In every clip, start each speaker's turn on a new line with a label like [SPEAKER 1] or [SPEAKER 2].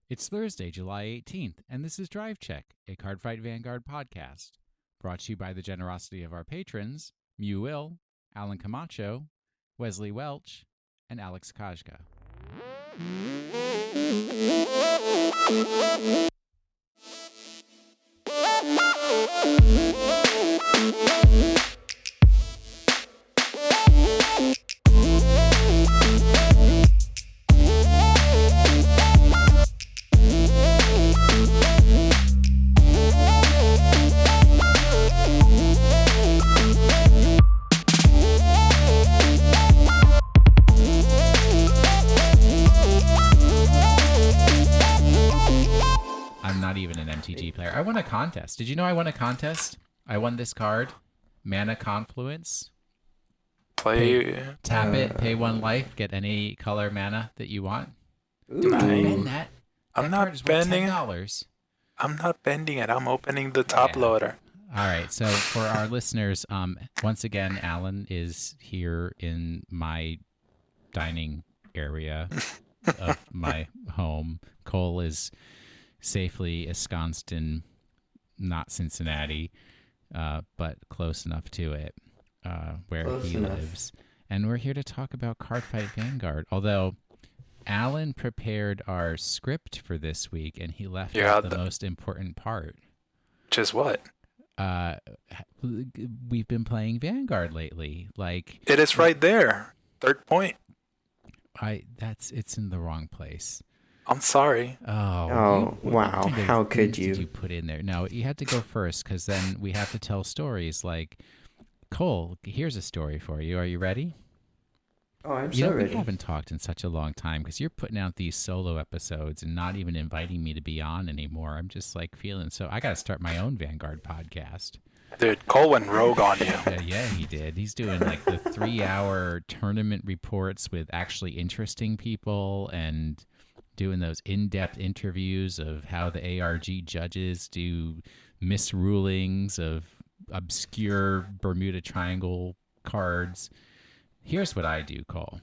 [SPEAKER 1] It's Thursday, July 18th, and this is Drive Check, a Cardfight Vanguard podcast, brought to you by the generosity of our patrons, Mew Will, Alan Camacho, Wesley Welch, and Alex Cajka. Player. I won a contest. Did you know I won a contest? I won this card, Mana Confluence. Tap it, pay 1 life, get any color mana that you want.
[SPEAKER 2] Dude,
[SPEAKER 1] bend that.
[SPEAKER 2] I'm not bending
[SPEAKER 1] $10.
[SPEAKER 2] I'm not bending it. I'm opening the top loader.
[SPEAKER 1] All right. So for our listeners, once again, Alan is here in my dining area of my home. Cole is safely ensconced in not Cincinnati, but close enough to it, where he lives. And we're here to talk about Cardfight Vanguard. Although Alan prepared our script for this week, and he left out the most important part.
[SPEAKER 2] Which is what?
[SPEAKER 1] We've been playing Vanguard lately. Like
[SPEAKER 2] it is right there. Third point.
[SPEAKER 1] It's in the wrong place.
[SPEAKER 2] I'm sorry.
[SPEAKER 1] Oh
[SPEAKER 3] wow. How could you?
[SPEAKER 1] Did you put in there? No, you had to go first because then we have to tell stories. Like, Cole, here's a story for you. Are you ready?
[SPEAKER 3] Oh, I'm so ready.
[SPEAKER 1] We haven't talked in such a long time because you're putting out these solo episodes and not even inviting me to be on anymore. I'm just like feeling so. I got to start my own Vanguard podcast.
[SPEAKER 2] Dude, Cole went rogue on you.
[SPEAKER 1] Yeah, he did. He's doing like the 3-hour tournament reports with actually interesting people and doing those in-depth interviews of how the ARG judges do misrulings of obscure Bermuda Triangle cards. Here's what I do, Cole,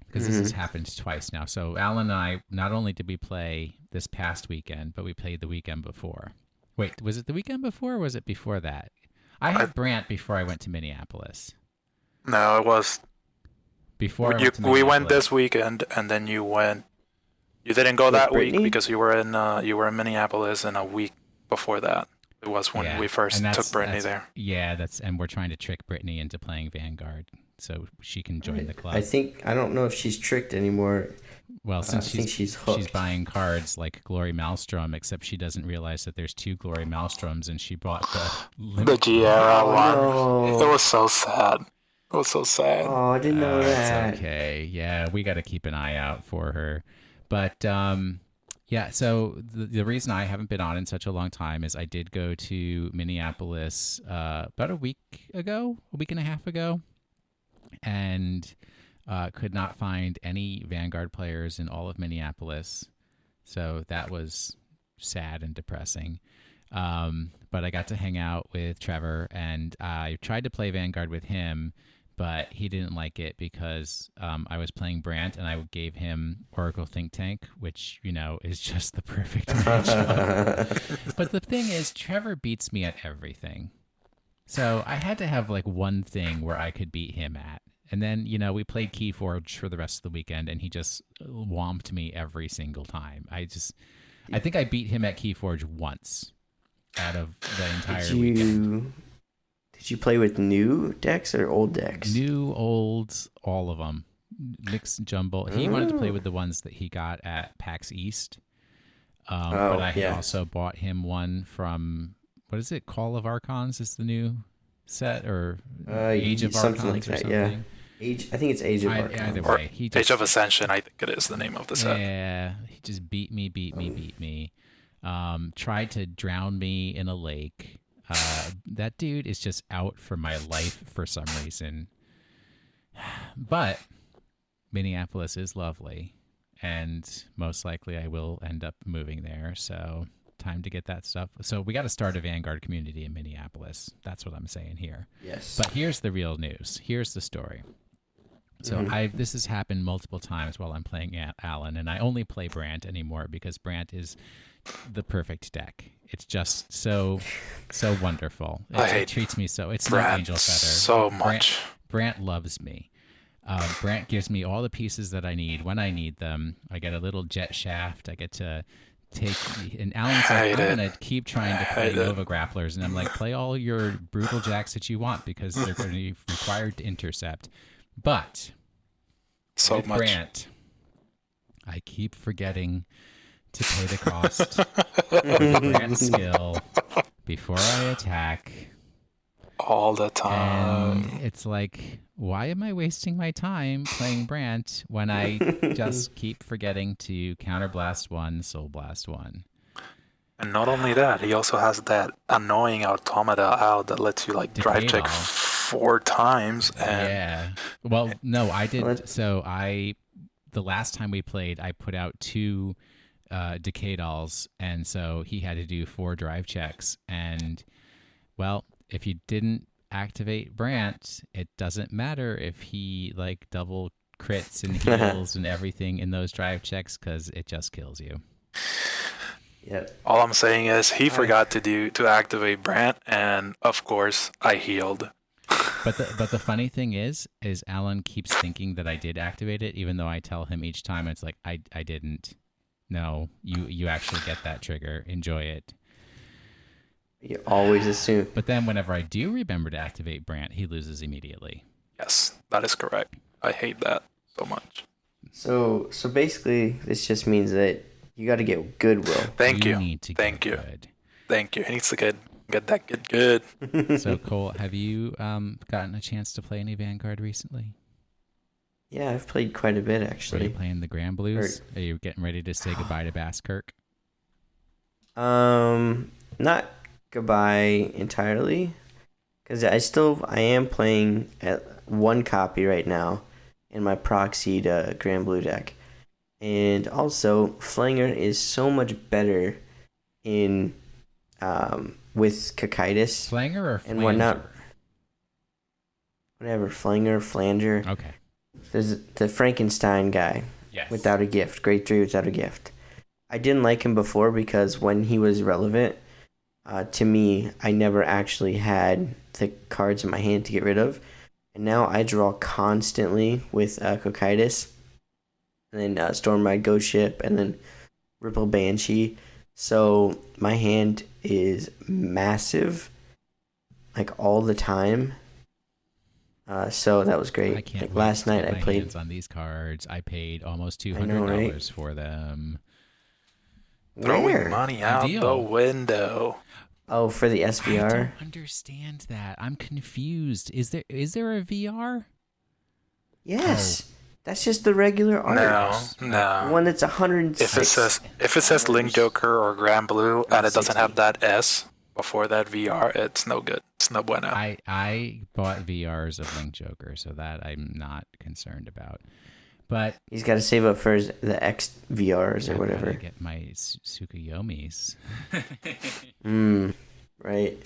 [SPEAKER 1] because this has happened twice now. So Alan and I, not only did we play this past weekend, but we played the weekend before. Wait, was it the weekend before or was it before that? I had Brant before I went to Minneapolis.
[SPEAKER 2] No, it was
[SPEAKER 1] before
[SPEAKER 2] we went this weekend, and then you went. You didn't go that week because you were in Minneapolis, and a week before that it was when we first took Brittany there.
[SPEAKER 1] Yeah, and we're trying to trick Brittany into playing Vanguard so she can join the club.
[SPEAKER 3] I don't know if she's tricked anymore.
[SPEAKER 1] Well, since
[SPEAKER 3] she's hooked.
[SPEAKER 1] She's buying cards like Glory Maelstrom, except she doesn't realize that there's 2 Glory Maelstroms, and she bought the
[SPEAKER 2] Giera one.
[SPEAKER 3] No.
[SPEAKER 2] It was so sad. It was so sad.
[SPEAKER 3] Oh, I didn't know that.
[SPEAKER 1] It's okay. Yeah, we got to keep an eye out for her. But, yeah, so the reason I haven't been on in such a long time is I did go to Minneapolis about a week and a half ago, and could not find any Vanguard players in all of Minneapolis. So that was sad and depressing. But I got to hang out with Trevor, and I tried to play Vanguard with him, but he didn't like it because I was playing Brant, and I gave him Oracle Think Tank, which, is just the perfect matchup. But the thing is, Trevor beats me at everything. So I had to have like one thing where I could beat him at. And then, we played Keyforge for the rest of the weekend, and he just whomped me every single time. I think I beat him at Keyforge once out of the entire weekend.
[SPEAKER 3] Did you play with new decks or old decks?
[SPEAKER 1] New, old, all of them. Mixed jumble. He wanted to play with the ones that he got at PAX East. But I also bought him one from, what is it? Call of Archons is the new set, or Age of Archons like or something. Yeah.
[SPEAKER 3] I think it's Age of Archons.
[SPEAKER 1] Either way,
[SPEAKER 2] Age of Ascension, I think it is the name of the set.
[SPEAKER 1] Yeah, he just beat me. Tried to drown me in a lake. That dude is just out for my life for some reason. But Minneapolis is lovely, and most likely I will end up moving there. So time to get that stuff. So we got to start a Vanguard community in Minneapolis. That's what I'm saying here.
[SPEAKER 3] Yes.
[SPEAKER 1] But here's the real news. Here's the story. So this has happened multiple times while I'm playing Alan, and I only play Brant anymore because Brant is the perfect deck. It's just so wonderful. It treats me so. It's
[SPEAKER 2] Brant
[SPEAKER 1] like Angel Feather.
[SPEAKER 2] So much.
[SPEAKER 1] Brant loves me. Brant gives me all the pieces that I need when I need them. I get a little jet shaft. I get to take, and Alan's like, I'm going to keep trying to play Nova Grapplers. And I'm like, play all your brutal jacks that you want because they're going to be required to intercept. But with Brant, I keep forgetting to pay the cost of Brant skill before I attack.
[SPEAKER 2] All the time.
[SPEAKER 1] And it's like, why am I wasting my time playing Brant when I just keep forgetting to Counterblast 1, Soul Blast 1?
[SPEAKER 2] And not only that, he also has that annoying Automata out that lets you like drive check 4 times. And...
[SPEAKER 1] Yeah. Well, no, I did. So the last time we played, I put out 2 Decadals, and so he had to do 4 drive checks. And, well, if you didn't activate Brant, it doesn't matter if he like double crits and heals and everything in those drive checks because it just kills you.
[SPEAKER 3] Yep.
[SPEAKER 2] All I'm saying is he forgot to activate Brant, and of course I healed.
[SPEAKER 1] But the funny thing is Alan keeps thinking that I did activate it, even though I tell him each time it's like I didn't. No, you actually get that trigger. Enjoy it.
[SPEAKER 3] You always assume.
[SPEAKER 1] But then whenever I do remember to activate Brant, he loses immediately.
[SPEAKER 2] Yes, that is correct. I hate that so much.
[SPEAKER 3] So basically, this just means that you got to get Goodwill.
[SPEAKER 2] Thank you.
[SPEAKER 1] Need to
[SPEAKER 2] Thank you.
[SPEAKER 1] Good.
[SPEAKER 2] Thank you. He needs to get that good.
[SPEAKER 1] So Cole, have you gotten a chance to play any Vanguard recently?
[SPEAKER 3] Yeah, I've played quite a bit actually.
[SPEAKER 1] Are you playing the Grand Blues? Are you getting ready to say goodbye to Basskirk?
[SPEAKER 3] Not goodbye entirely, because I am playing at 1 copy right now in my proxied Grand Blue deck, and also Flanger is so much better in with Cocytus.
[SPEAKER 1] Flanger or
[SPEAKER 3] and
[SPEAKER 1] Flanger?
[SPEAKER 3] whatnot. Whatever, Flanger.
[SPEAKER 1] Okay.
[SPEAKER 3] There's the Frankenstein guy.
[SPEAKER 1] Yes.
[SPEAKER 3] Without a gift, grade 3 without a gift. I didn't like him before because when he was relevant, to me, I never actually had the cards in my hand to get rid of. And now I draw constantly with Cocytus, and then Stormride Ghost Ship, and then Ripple Banshee. So my hand is massive, like all the time. So that was great.
[SPEAKER 1] I can't
[SPEAKER 3] like last night I played
[SPEAKER 1] hands on these cards. I paid almost $200 for them.
[SPEAKER 2] Throwing money out the window.
[SPEAKER 3] Oh, for the SVR?
[SPEAKER 1] I don't understand that. I'm confused. Is there a VR?
[SPEAKER 3] Yes. That's just the regular art.
[SPEAKER 2] No.
[SPEAKER 3] The one that's 106.
[SPEAKER 2] If it says Link Joker or Grand Blue and it doesn't have that S before that VR, it's no good. It's no bueno.
[SPEAKER 1] I bought VRs of Link Joker, so that I'm not concerned about. But
[SPEAKER 3] he's got to save up for the X VRs or whatever.
[SPEAKER 1] Get my Tsukuyomis.
[SPEAKER 3] Right.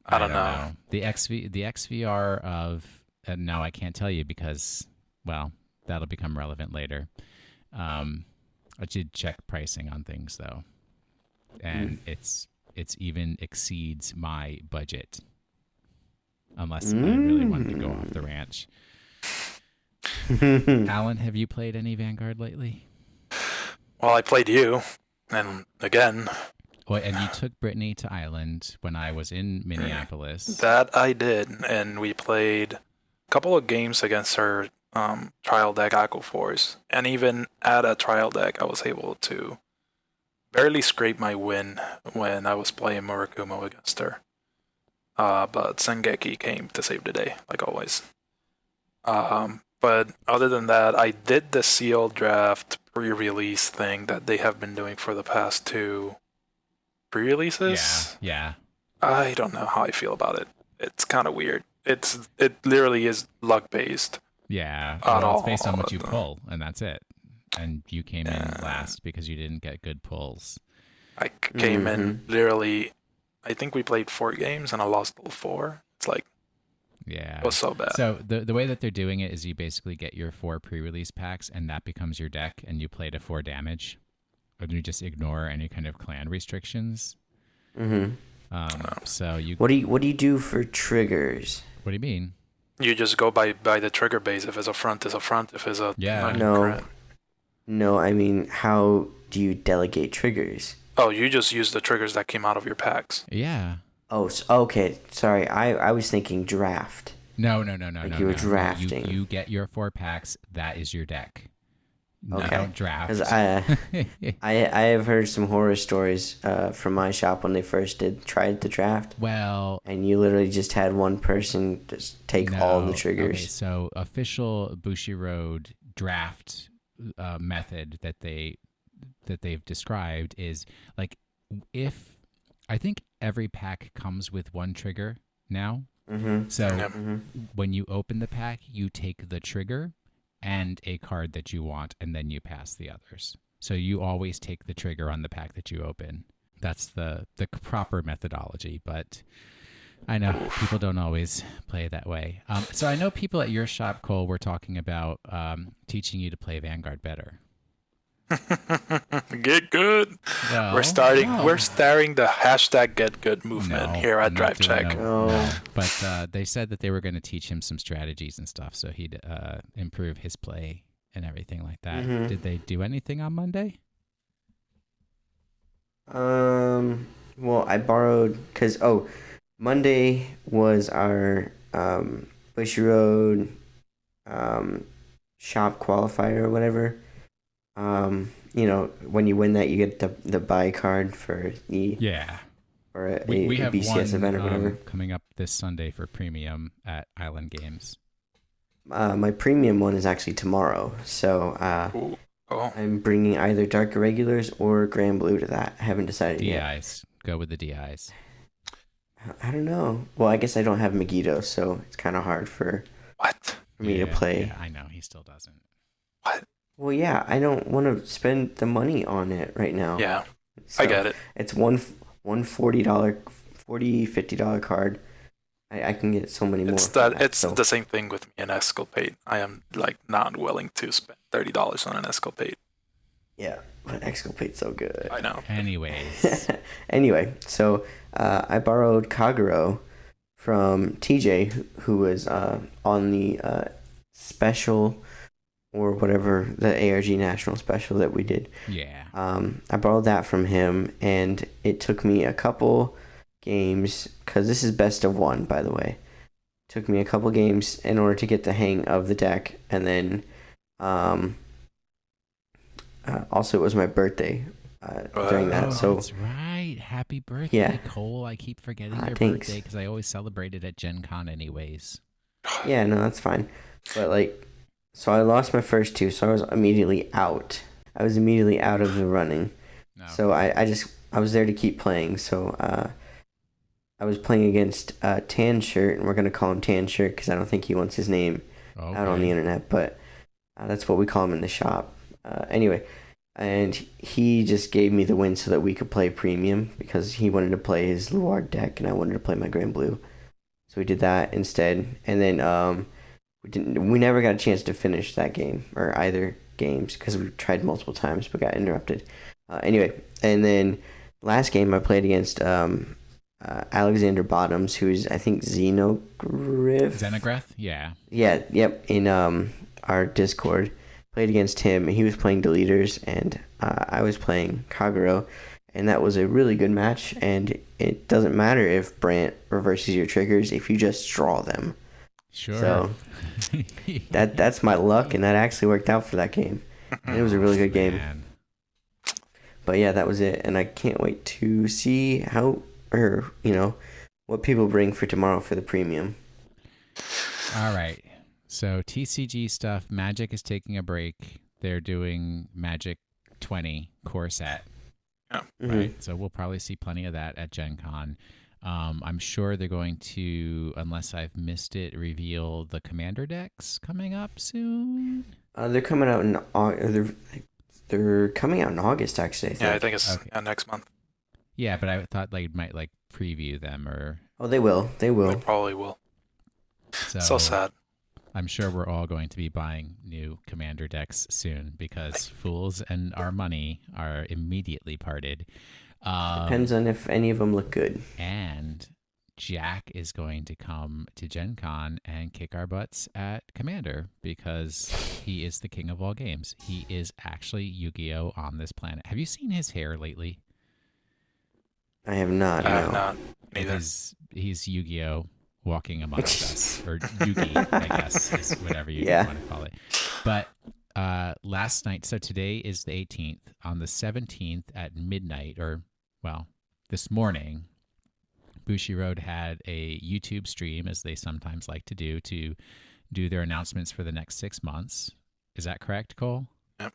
[SPEAKER 2] I don't know.
[SPEAKER 1] The XVR of no, I can't tell you because that'll become relevant later. I did check pricing on things though, and it's even exceeds my budget, unless I really wanted to go off the ranch. Alan, have you played any Vanguard lately?
[SPEAKER 2] Well, I played you, and again.
[SPEAKER 1] Well, and you took Brittany to Island when I was in Minneapolis.
[SPEAKER 2] That I did, and we played a couple of games against her trial deck Aqua Force, and even at a trial deck, I was able to barely scrape my win when I was playing Murakumo against her. But Sengeki came to save the day, like always. But other than that, I did the sealed draft pre-release thing that they have been doing for the past 2 pre-releases.
[SPEAKER 1] Yeah.
[SPEAKER 2] I don't know how I feel about it. It's kind of weird. It literally is luck based.
[SPEAKER 1] Yeah. Well, it's based on what you pull, and that's it. And you came in last because you didn't get good pulls.
[SPEAKER 2] I came in literally. I think we played 4 games and I lost all 4. It's like,
[SPEAKER 1] Yeah.
[SPEAKER 2] It was so bad.
[SPEAKER 1] So the way that they're doing it is you basically get your 4 pre-release packs, and that becomes your deck, and you play to 4 damage, and you just ignore any kind of clan restrictions.
[SPEAKER 3] Mm-hmm.
[SPEAKER 1] So you.
[SPEAKER 3] What do you do for triggers?
[SPEAKER 1] What do you mean?
[SPEAKER 2] You just go by the trigger base. If it's a front, it's a front. If it's a
[SPEAKER 3] No, I mean, how do you delegate triggers?
[SPEAKER 2] Oh, you just use the triggers that came out of your packs.
[SPEAKER 1] Yeah.
[SPEAKER 3] Oh, okay. Sorry, I was thinking draft.
[SPEAKER 1] No.
[SPEAKER 3] Like you were drafting.
[SPEAKER 1] You get your 4 packs. That is your deck.
[SPEAKER 3] Okay.
[SPEAKER 1] You don't draft.
[SPEAKER 3] 'Cause I have heard some horror stories from my shop when they first tried to draft.
[SPEAKER 1] Well,
[SPEAKER 3] and you literally just had one person just take all the triggers.
[SPEAKER 1] Okay, so official Bushiroad draft method that they've described is like, if I think every pack comes with 1 trigger now.
[SPEAKER 3] Mm-hmm.
[SPEAKER 1] So when you open the pack, you take the trigger and a card that you want, and then you pass the others. So you always take the trigger on the pack that you open. That's the proper methodology, but I know people don't always play that way. So I know people at your shop, Cole, were talking about teaching you to play Vanguard better.
[SPEAKER 2] Get good.
[SPEAKER 1] Well,
[SPEAKER 2] We're starting the hashtag Get Good movement here at Drive Check.
[SPEAKER 1] But they said that they were going to teach him some strategies and stuff, so he'd improve his play and everything like that.
[SPEAKER 3] Mm-hmm.
[SPEAKER 1] Did they do anything on Monday?
[SPEAKER 3] Well, I borrowed Monday was our Bushiroad shop qualifier or whatever. When you win that, you get the buy card for the or a
[SPEAKER 1] have
[SPEAKER 3] BCS
[SPEAKER 1] one,
[SPEAKER 3] event or whatever.
[SPEAKER 1] Coming up this Sunday for premium at Island Games.
[SPEAKER 3] My premium one is actually tomorrow, so I'm bringing either Dark Irregulars or Grand Blue to that. I haven't decided yet.
[SPEAKER 1] DIs. Go with the DIs.
[SPEAKER 3] I don't know. Well, I guess I don't have Megiddo, so it's kind of hard for me to play.
[SPEAKER 1] Yeah, I know. He still doesn't.
[SPEAKER 2] What?
[SPEAKER 3] Well, yeah, I don't want to spend the money on it right now.
[SPEAKER 2] Yeah,
[SPEAKER 3] so
[SPEAKER 2] I get it.
[SPEAKER 3] It's one $50 card. I can get so many more.
[SPEAKER 2] It's the same thing with me and Escalpade. I am not willing to spend $30 on an Escalpade.
[SPEAKER 3] Yeah, but Escalpade's so good.
[SPEAKER 2] I know.
[SPEAKER 1] Anyways.
[SPEAKER 3] Anyway, so I borrowed Kagero from TJ, who was on the special or whatever, the ARG National Special that we did.
[SPEAKER 1] Yeah.
[SPEAKER 3] I borrowed that from him, and it took me a couple games, because this is best of 1, by the way. It took me a couple games in order to get the hang of the deck, and then also it was my birthday during that. So
[SPEAKER 1] that's right. Happy birthday,
[SPEAKER 3] yeah.
[SPEAKER 1] Cole. I keep forgetting your
[SPEAKER 3] Thanks.
[SPEAKER 1] birthday because I always celebrate it at Gen Con anyways.
[SPEAKER 3] Yeah, no, that's fine. But so I lost my first 2, so I was immediately out. I was immediately out of the running. No. So I was there to keep playing. So I was playing against Tan Shirt, and we're going to call him Tan Shirt because I don't think he wants his name out on the internet, but that's what we call him in the shop. Anyway, and he just gave me the win so that we could play premium because he wanted to play his Luard deck and I wanted to play my Grand Blue. So we did that instead. And then we never got a chance to finish that game or either games because we tried multiple times but got interrupted. Anyway, and then last game I played against Alexander Bottoms, who's I think Xenograth,
[SPEAKER 1] yeah.
[SPEAKER 3] Yep, in our Discord. Played against him, and he was playing Deleters, and I was playing Kagero, and that was a really good match, and it doesn't matter if Brant reverses your triggers if you just draw them.
[SPEAKER 1] Sure.
[SPEAKER 3] So that's my luck, and that actually worked out for that game. And it was a really good game.
[SPEAKER 1] Man.
[SPEAKER 3] But yeah, that was it, and I can't wait to see what people bring for tomorrow for the premium.
[SPEAKER 1] All right. So TCG stuff, Magic is taking a break. They're doing Magic 20 core set.
[SPEAKER 2] Yeah.
[SPEAKER 1] Right. So we'll probably see plenty of that at Gen Con. I'm sure they're going to, unless I've missed it, reveal the Commander decks coming up soon.
[SPEAKER 3] They're coming out in they're coming out in August, actually.
[SPEAKER 2] I think it's next month.
[SPEAKER 1] Yeah, but I thought they might preview them or.
[SPEAKER 3] Oh, they will. They will.
[SPEAKER 2] They probably will. So sad.
[SPEAKER 1] I'm sure we're all going to be buying new Commander decks soon because Fools and our money are immediately parted.
[SPEAKER 3] Depends on if any of them look good.
[SPEAKER 1] And Jack is going to come to Gen Con and kick our butts at Commander because he is the king of all games. He is actually Yu-Gi-Oh! On this planet. Have you seen his hair lately?
[SPEAKER 3] I have not.
[SPEAKER 2] I have
[SPEAKER 3] No.
[SPEAKER 2] not. Neither.
[SPEAKER 1] He's Yu-Gi-Oh! Walking amongst us, or Yugi, I guess, is whatever you want to call it. But last night, so today is the 18th. On the 17th at midnight, or, well, this morning, Bushiroad had a YouTube stream, as they sometimes like to do their announcements for the next 6 months. Is that correct, Cole?
[SPEAKER 2] Yep.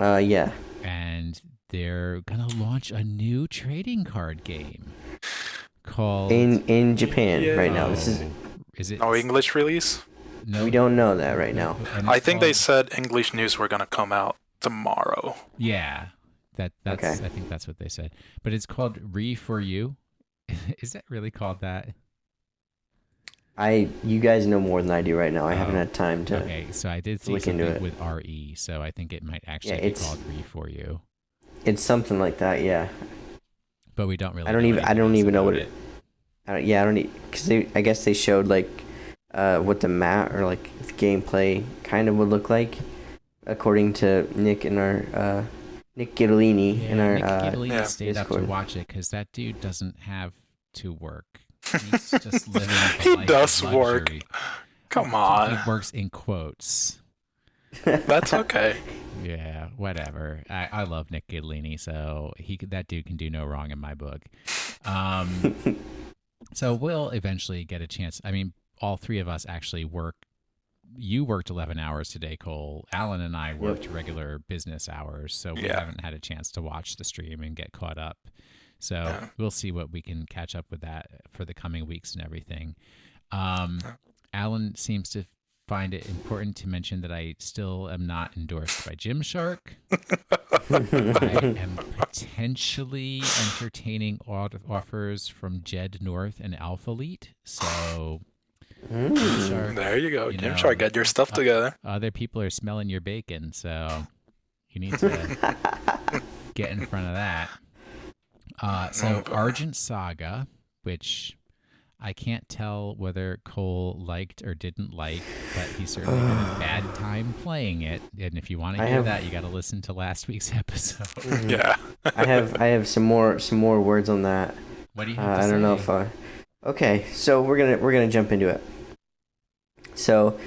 [SPEAKER 3] Yeah.
[SPEAKER 1] And they're going to launch a new trading card game called
[SPEAKER 3] In Japan right now. This
[SPEAKER 1] is it
[SPEAKER 2] No English release?
[SPEAKER 1] No,
[SPEAKER 3] we don't know that right now.
[SPEAKER 2] I think they said English news were gonna come out tomorrow.
[SPEAKER 1] Yeah, that's
[SPEAKER 3] Okay.
[SPEAKER 1] I think that's what they said. But it's called Re for You. Is that really called that?
[SPEAKER 3] You guys know more than I do right now. I haven't had time to.
[SPEAKER 1] Okay, so I did see
[SPEAKER 3] look into
[SPEAKER 1] something
[SPEAKER 3] it.
[SPEAKER 1] with RE, so I think it might actually be
[SPEAKER 3] it's-
[SPEAKER 1] called Re for You.
[SPEAKER 3] It's something like that. Yeah.
[SPEAKER 1] But we don't really.
[SPEAKER 3] I don't even know what it. I don't because I guess they showed like what the map or like the gameplay kind of would look like, according to Nick and our Nick Gidillini in our
[SPEAKER 1] Nick Gidillini stayed up to
[SPEAKER 3] Discord.
[SPEAKER 1] watch it because that dude doesn't have to work. He's just living a
[SPEAKER 2] He
[SPEAKER 1] life
[SPEAKER 2] does
[SPEAKER 1] of
[SPEAKER 2] work.
[SPEAKER 1] luxury.
[SPEAKER 2] Come on.
[SPEAKER 1] He works in quotes.
[SPEAKER 2] That's okay.
[SPEAKER 1] Yeah, whatever. I love Nick Gidillini, so that dude can do no wrong in my book. So we'll eventually get a chance. I mean, all three of us actually work. You worked 11 hours today, Cole. Alan and I worked regular business hours, so we haven't had a chance to watch the stream and get caught up. So we'll see what we can catch up with that for the coming weeks and everything. Alan seems to find it important to mention that I still am not endorsed by Gymshark. I am potentially entertaining offers from Jed North and Alpha Elite. So, Gymshark,
[SPEAKER 2] There you go.
[SPEAKER 1] you
[SPEAKER 2] Gymshark,
[SPEAKER 1] know,
[SPEAKER 2] get your stuff together.
[SPEAKER 1] other people are smelling your bacon, so you need to get in front of that. So Argent Saga, which I can't tell whether Cole liked or didn't like, but he certainly had a bad time playing it. And if you want to hear that, you got to listen to last week's episode.
[SPEAKER 2] Yeah.
[SPEAKER 3] I have some more words on that.
[SPEAKER 1] What do you have to
[SPEAKER 3] I
[SPEAKER 1] say?
[SPEAKER 3] don't know if Okay, so we're gonna jump into it. So,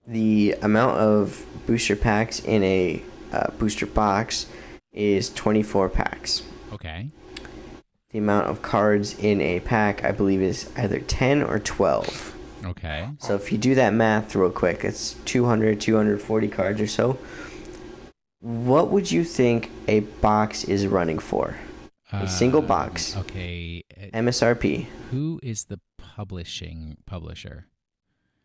[SPEAKER 3] the amount of booster packs in a booster box is 24 packs.
[SPEAKER 1] Okay.
[SPEAKER 3] The amount of cards in a pack, I believe, is either 10 or 12.
[SPEAKER 1] Okay.
[SPEAKER 3] So if you do that math real quick, it's 240 cards or so. What would you think a box is running for? A single box.
[SPEAKER 1] Okay.
[SPEAKER 3] MSRP.
[SPEAKER 1] Who is the publisher?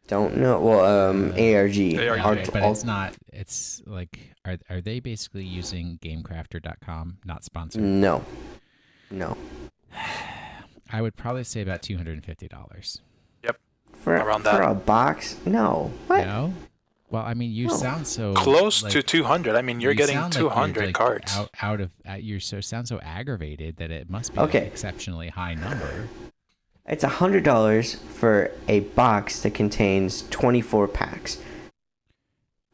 [SPEAKER 3] Don't know. Well, ARG.
[SPEAKER 2] ARG.
[SPEAKER 1] But it's not. It's like, are they basically using GameCrafter.com? Not sponsored.
[SPEAKER 3] No.
[SPEAKER 1] I would probably say about $250.
[SPEAKER 3] For
[SPEAKER 2] Around that.
[SPEAKER 3] For a box? No. What?
[SPEAKER 1] No. Well, I mean, you
[SPEAKER 3] No.
[SPEAKER 1] sound so
[SPEAKER 2] Close
[SPEAKER 1] like,
[SPEAKER 2] to 200. I mean, you're
[SPEAKER 1] you
[SPEAKER 2] getting
[SPEAKER 1] sound like you're,
[SPEAKER 2] 200
[SPEAKER 1] like,
[SPEAKER 2] cards.
[SPEAKER 1] out of you sound so aggravated that it must be
[SPEAKER 3] Okay.
[SPEAKER 1] an exceptionally high number.
[SPEAKER 3] It's $100 for a box that contains 24 packs.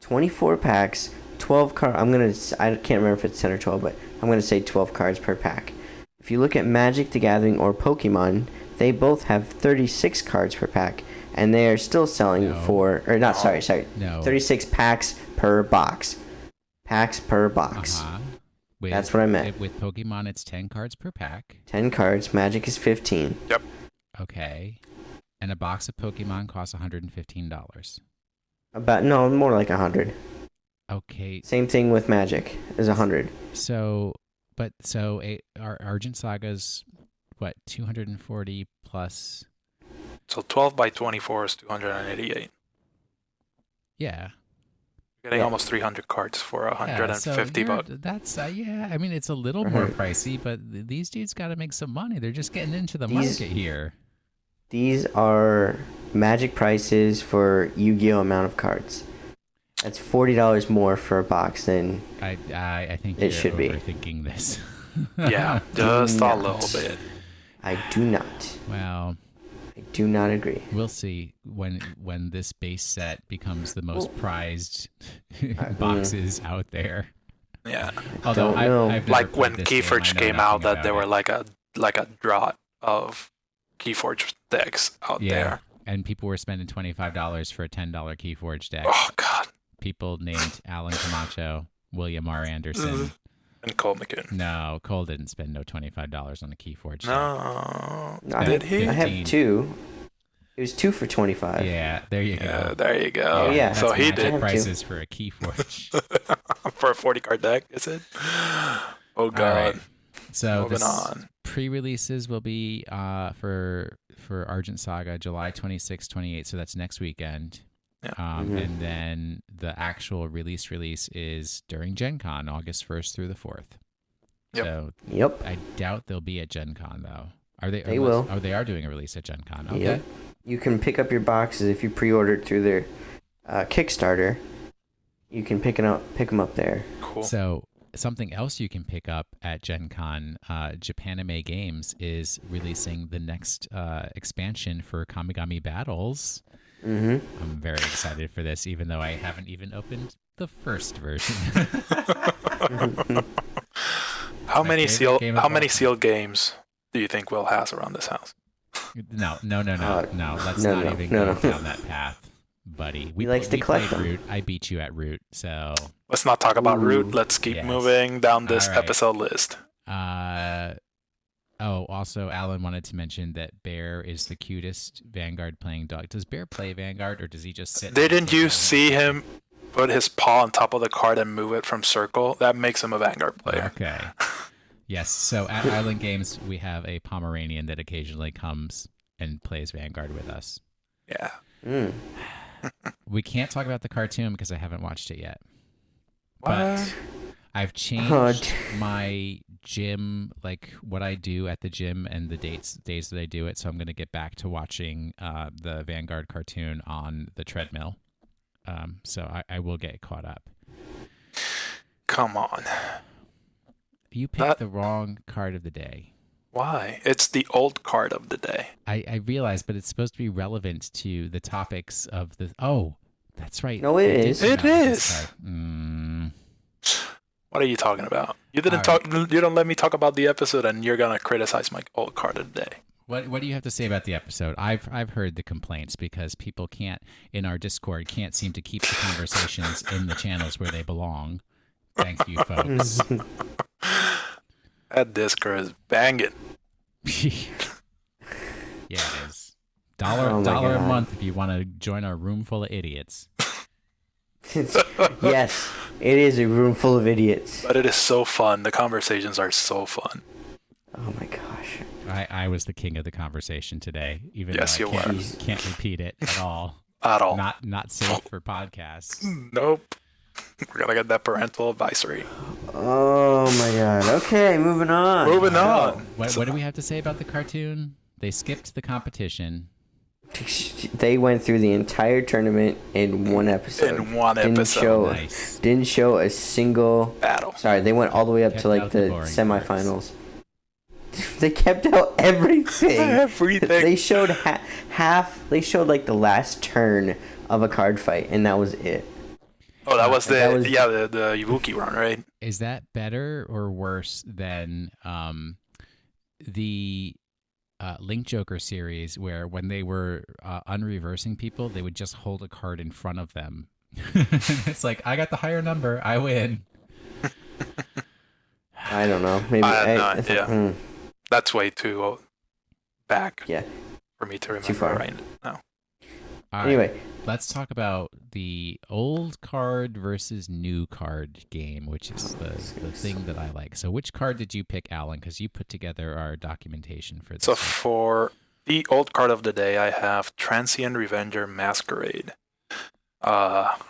[SPEAKER 3] 24 packs, 12 cards. I can't remember if it's 10 or 12, but I'm gonna say 12 cards per pack. If you look at Magic the Gathering or Pokemon, they both have 36 cards per pack, and they are still selling
[SPEAKER 1] No.
[SPEAKER 3] sorry,
[SPEAKER 1] No.
[SPEAKER 3] 36 packs per box. Packs per box. That's what I meant.
[SPEAKER 1] With Pokemon, it's 10 cards per pack.
[SPEAKER 3] 10 cards. Magic is 15.
[SPEAKER 2] Yep.
[SPEAKER 1] Okay. And a box of Pokemon costs $115.
[SPEAKER 3] More like 100.
[SPEAKER 1] Okay.
[SPEAKER 3] Same thing with Magic is 100.
[SPEAKER 1] So our Argent Saga's what, 240 plus?
[SPEAKER 2] So 12 by 24 is 288.
[SPEAKER 1] Yeah.
[SPEAKER 2] You're getting almost 300 cards for 150 bucks.
[SPEAKER 1] That's I mean, it's a little more pricey, but these dudes got to make some money. They're just getting into the market here.
[SPEAKER 3] These are Magic prices for Yu-Gi-Oh amount of cards. That's $40 more for a box than
[SPEAKER 1] I think
[SPEAKER 3] it
[SPEAKER 1] you're
[SPEAKER 3] should be.
[SPEAKER 1] overthinking this.
[SPEAKER 2] Yeah, just a little bit.
[SPEAKER 3] I do not.
[SPEAKER 1] Well,
[SPEAKER 3] I do not agree.
[SPEAKER 1] we'll see when this base set becomes the most prized boxes out there.
[SPEAKER 2] Yeah,
[SPEAKER 1] Although
[SPEAKER 3] don't know.
[SPEAKER 1] I've never
[SPEAKER 2] like when
[SPEAKER 1] played this game,
[SPEAKER 2] Keyforge
[SPEAKER 1] I know
[SPEAKER 2] came
[SPEAKER 1] nothing
[SPEAKER 2] out, that
[SPEAKER 1] about
[SPEAKER 2] there were
[SPEAKER 1] it.
[SPEAKER 2] like a drought of Keyforge decks out
[SPEAKER 1] Yeah,
[SPEAKER 2] there.
[SPEAKER 1] and people were spending $25 for a $10 Keyforge deck.
[SPEAKER 2] Oh God,
[SPEAKER 1] People named Alan Camacho, William R. Anderson.
[SPEAKER 2] and Cole McCune.
[SPEAKER 1] No, Cole didn't spend no $25 on a Keyforge deck.
[SPEAKER 2] No,
[SPEAKER 3] I
[SPEAKER 2] did
[SPEAKER 3] have,
[SPEAKER 2] he?
[SPEAKER 3] I
[SPEAKER 1] 15.
[SPEAKER 3] have two. It was 2 for $25.
[SPEAKER 1] Yeah, there you
[SPEAKER 2] Yeah,
[SPEAKER 1] go.
[SPEAKER 2] there you go.
[SPEAKER 3] Yeah,
[SPEAKER 1] that's
[SPEAKER 2] so he
[SPEAKER 1] magic
[SPEAKER 3] I
[SPEAKER 2] did
[SPEAKER 3] have
[SPEAKER 1] prices for a Keyforge.
[SPEAKER 2] for a 40 card deck. Is it? Oh God.
[SPEAKER 1] All right. So
[SPEAKER 2] Moving
[SPEAKER 1] this
[SPEAKER 2] on.
[SPEAKER 1] pre-releases will be for Argent Saga July 26th, 28th. So that's next weekend.
[SPEAKER 2] Yeah.
[SPEAKER 3] Mhm.
[SPEAKER 1] And then the actual release is during Gen Con, August 1st through the 4th.
[SPEAKER 2] Yep.
[SPEAKER 1] So
[SPEAKER 3] Yep.
[SPEAKER 1] I doubt they'll be at Gen Con though. Are they?
[SPEAKER 3] They will.
[SPEAKER 1] Oh, they are doing a release at Gen Con. Okay.
[SPEAKER 3] Yep. You can pick up your boxes if you pre-ordered through their Kickstarter. You can pick them up there.
[SPEAKER 2] Cool.
[SPEAKER 1] So something else you can pick up at Gen Con, Japanime Games is releasing the next expansion for Kamigami Battles.
[SPEAKER 3] Mm-hmm.
[SPEAKER 1] I'm very excited for this, even though I haven't even opened the first version.
[SPEAKER 2] How
[SPEAKER 1] My
[SPEAKER 2] many
[SPEAKER 1] favorite game of all time.
[SPEAKER 2] sealed games do you think Will has around this house?
[SPEAKER 1] No. Let's
[SPEAKER 3] no,
[SPEAKER 1] not
[SPEAKER 3] no,
[SPEAKER 1] even
[SPEAKER 3] no,
[SPEAKER 1] go
[SPEAKER 3] no.
[SPEAKER 1] down that path, buddy.
[SPEAKER 3] He likes to collect
[SPEAKER 1] played
[SPEAKER 3] them.
[SPEAKER 1] Root. I beat you at Root, so
[SPEAKER 2] Let's not talk about
[SPEAKER 3] Ooh.
[SPEAKER 2] Root. Let's keep
[SPEAKER 1] Yes.
[SPEAKER 2] moving down this
[SPEAKER 1] All right.
[SPEAKER 2] episode list.
[SPEAKER 1] Also, Alan wanted to mention that Bear is the cutest Vanguard playing dog. Does Bear play Vanguard, or does he just sit?
[SPEAKER 2] Didn't you see him put his paw on top of the card and move it from circle? That makes him a Vanguard player.
[SPEAKER 1] Okay. Yes. So at Island Games, we have a Pomeranian that occasionally comes and plays Vanguard with us.
[SPEAKER 2] Yeah.
[SPEAKER 3] Mm.
[SPEAKER 1] We can't talk about the cartoon because I haven't watched it yet.
[SPEAKER 2] What?
[SPEAKER 1] But I've changed my gym, like what I do at the gym and the days that I do it. So I'm going to get back to watching the Vanguard cartoon on the treadmill. So I will get caught up.
[SPEAKER 2] Come on.
[SPEAKER 1] You picked the wrong card of the day.
[SPEAKER 2] Why? It's the old card of the day.
[SPEAKER 1] I realize, but it's supposed to be relevant to the topics of the. Oh, that's right.
[SPEAKER 3] No, it
[SPEAKER 1] I did
[SPEAKER 3] is.
[SPEAKER 1] come
[SPEAKER 2] It
[SPEAKER 1] out with this
[SPEAKER 2] is.
[SPEAKER 1] card.
[SPEAKER 2] What are you talking about? You didn't
[SPEAKER 1] All
[SPEAKER 2] talk. You don't let me talk about the episode, and you're gonna criticize my old card of the day.
[SPEAKER 1] What do you have to say about the episode? I've heard the complaints because people can't in our Discord can't seem to keep the conversations in the channels where they belong. Thank you, folks.
[SPEAKER 2] That Discord is banging.
[SPEAKER 1] Yeah, it is.
[SPEAKER 3] Oh my
[SPEAKER 1] Dollar a
[SPEAKER 3] God.
[SPEAKER 1] month if you want to join our room full of idiots.
[SPEAKER 3] Yes, it is a room full of idiots.
[SPEAKER 2] But it is so fun. The conversations are so fun.
[SPEAKER 3] Oh my gosh.
[SPEAKER 1] I was the king of the conversation today, even
[SPEAKER 2] Yes,
[SPEAKER 1] though
[SPEAKER 2] you
[SPEAKER 1] I
[SPEAKER 2] were.
[SPEAKER 1] can't repeat it at all.
[SPEAKER 2] At all.
[SPEAKER 1] Not safe for podcasts.
[SPEAKER 2] Nope. We're gonna get that parental advisory.
[SPEAKER 3] Oh my god. Okay, moving on.
[SPEAKER 2] Moving on.
[SPEAKER 1] What do we have to say about the cartoon? They skipped the competition.
[SPEAKER 3] They went through the entire tournament in one episode.
[SPEAKER 2] In one
[SPEAKER 3] Didn't
[SPEAKER 2] episode.
[SPEAKER 3] show,
[SPEAKER 1] Nice.
[SPEAKER 3] didn't show a single.
[SPEAKER 2] Battle.
[SPEAKER 3] Sorry, they went all the way up
[SPEAKER 1] Kept
[SPEAKER 3] to like
[SPEAKER 1] out the
[SPEAKER 3] the
[SPEAKER 1] boring
[SPEAKER 3] semifinals. They kept out everything.
[SPEAKER 2] Everything.
[SPEAKER 3] They showed half. They showed like the last turn of a card fight, and that was it.
[SPEAKER 2] Oh, that was
[SPEAKER 3] That was-
[SPEAKER 2] the Ibuki run, right?
[SPEAKER 1] Is that better or worse than the Link Joker series, where when they were unreversing people, they would just hold a card in front of them? It's like, I got the higher number, I win.
[SPEAKER 3] I don't know. Maybe
[SPEAKER 2] I have no
[SPEAKER 3] it's-
[SPEAKER 2] idea. That's way too back
[SPEAKER 3] yeah.
[SPEAKER 2] for me to remember
[SPEAKER 3] Too far.
[SPEAKER 2] right now.
[SPEAKER 1] All right,
[SPEAKER 3] Anyway,
[SPEAKER 1] let's talk about the old card versus new card game, which is the thing that I like. So which card did you pick, Alan? Because you put together our documentation for this.
[SPEAKER 2] So for the old card of the day, I have Transient Revenger Masquerade.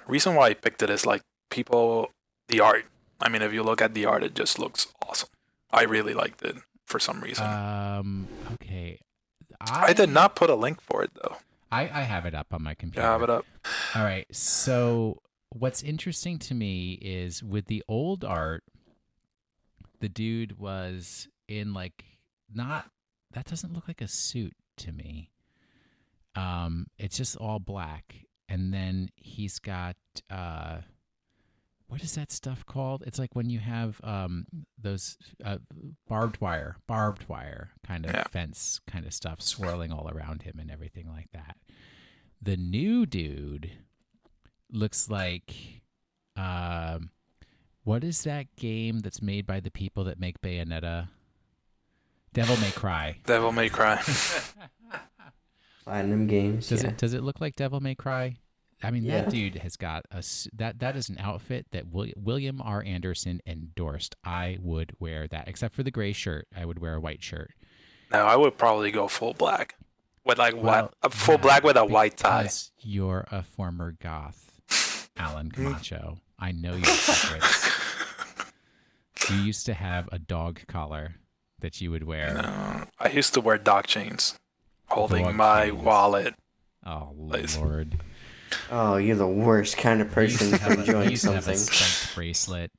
[SPEAKER 2] Reason why I picked it is like the art. I mean, if you look at the art, it just looks awesome. I really liked it for some reason.
[SPEAKER 1] Okay.
[SPEAKER 2] I did not put a link for it though.
[SPEAKER 1] I have it up on my computer.
[SPEAKER 2] Yeah, have it up.
[SPEAKER 1] All right. So what's interesting to me is with the old art, the dude was in like that doesn't look like a suit to me. It's just all black, and then he's got what is that stuff called? It's like when you have those barbed wire kind of fence kind of stuff swirling all around him and everything like that. The new dude looks like what is that game that's made by the people that make Bayonetta? Devil May Cry.
[SPEAKER 2] Devil May Cry.
[SPEAKER 3] Platinum Games.
[SPEAKER 1] Does it look like Devil May Cry? I mean, that dude has got that is an outfit that William R. Anderson endorsed. I would wear that, except for the gray shirt. I would wear a white shirt.
[SPEAKER 2] No, I would probably go full black with full black with a white tie.
[SPEAKER 1] Because you're a former goth, Alan Camacho. I know your secrets. You used to have a dog collar that you would wear.
[SPEAKER 2] No, I used to wear dog chains, holding my wallet.
[SPEAKER 1] Oh Lord.
[SPEAKER 3] Oh, you're the worst kind of person for enjoying something.
[SPEAKER 1] Have a spiked bracelet.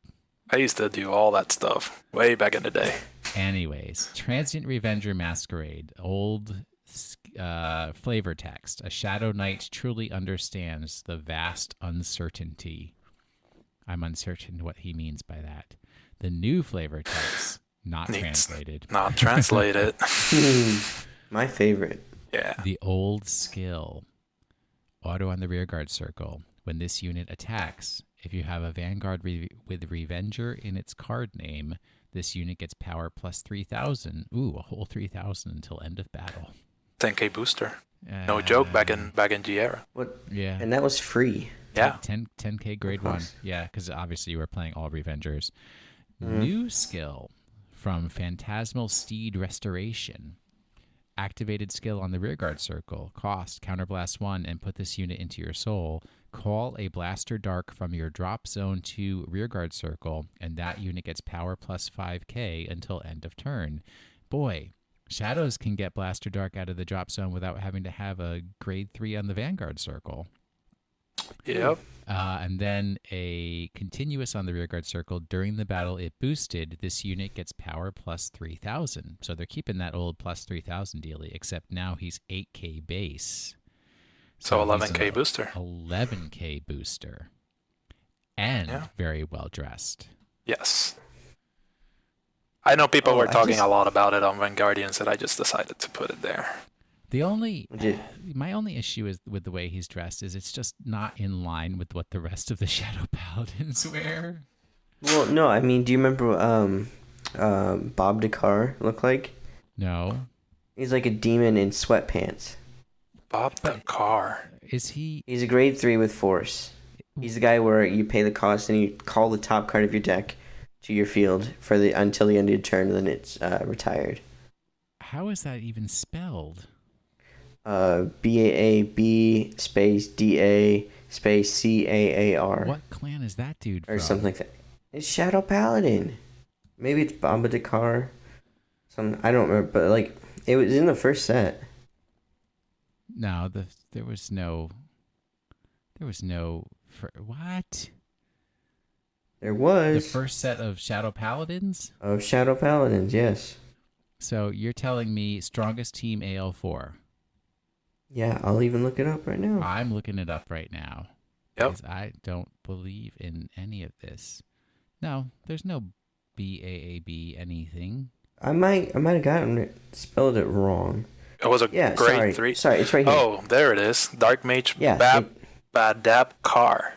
[SPEAKER 2] I used to do all that stuff way back in the day.
[SPEAKER 1] Anyways, Transient Revenger Masquerade, old flavor text. A Shadow Knight truly understands the vast uncertainty. I'm uncertain what he means by that. The new flavor text, not translated.
[SPEAKER 2] Not translated.
[SPEAKER 3] My favorite.
[SPEAKER 2] Yeah.
[SPEAKER 1] The old skill. Auto on the rearguard circle. When this unit attacks, if you have a Vanguard with Revenger in its card name, this unit gets power plus 3,000. Ooh, a whole 3,000 until end of battle.
[SPEAKER 2] 10k booster. No joke, back in G era.
[SPEAKER 3] What?
[SPEAKER 1] Yeah.
[SPEAKER 3] And that was free.
[SPEAKER 2] Yeah.
[SPEAKER 1] 10k grade 1. Yeah, because obviously you were playing all Revengers. New skill from Phantasmal Steed Restoration. Activated skill on the rearguard circle. Cost, counterblast 1, and put this unit into your soul. Call a Blaster Dark from your drop zone to rearguard circle, and that unit gets power plus 5k until end of turn. Boy, Shadows can get Blaster Dark out of the drop zone without having to have a grade 3 on the Vanguard circle.
[SPEAKER 2] Yep.
[SPEAKER 1] And then a continuous on the rearguard circle. During the battle it boosted, this unit gets power plus 3,000. So they're keeping that old plus 3,000 dealie, except now he's 8k base.
[SPEAKER 2] So 11k booster.
[SPEAKER 1] 11k booster. And very well dressed.
[SPEAKER 2] Yes. I know people were talking a lot about it on Vanguardians, and I just decided to put it there.
[SPEAKER 1] My only issue is with the way he's dressed is it's just not in line with what the rest of the Shadow Paladins wear.
[SPEAKER 3] Well, no, I mean, do you remember Bob Dakar look like?
[SPEAKER 1] No.
[SPEAKER 3] He's like a demon in sweatpants.
[SPEAKER 2] Bob Dakar.
[SPEAKER 1] Is he?
[SPEAKER 3] He's a grade 3 with force. He's the guy where you pay the cost and you call the top card of your deck to your field until the end of your turn, and then it's retired.
[SPEAKER 1] How is that even spelled?
[SPEAKER 3] BAAB space DA space CAAR.
[SPEAKER 1] What clan is that dude from?
[SPEAKER 3] Or something like that. It's Shadow Paladin. Maybe it's Baba Dakar. I don't remember, but like it was in the first set.
[SPEAKER 1] No, there was no. What?
[SPEAKER 3] There was
[SPEAKER 1] the first set of Shadow Paladins.
[SPEAKER 3] Of Shadow Paladins, yes.
[SPEAKER 1] So you're telling me strongest team AL4?
[SPEAKER 3] Yeah, I'll even look it up right now.
[SPEAKER 1] I'm looking it up right now.
[SPEAKER 2] Yep.
[SPEAKER 1] Because I don't believe in any of this. No, there's no BAAB anything.
[SPEAKER 3] I might have spelled it wrong.
[SPEAKER 2] It was a grade 3.
[SPEAKER 3] Sorry, it's right here.
[SPEAKER 2] Oh, there it is. Dark Mage Badab Car.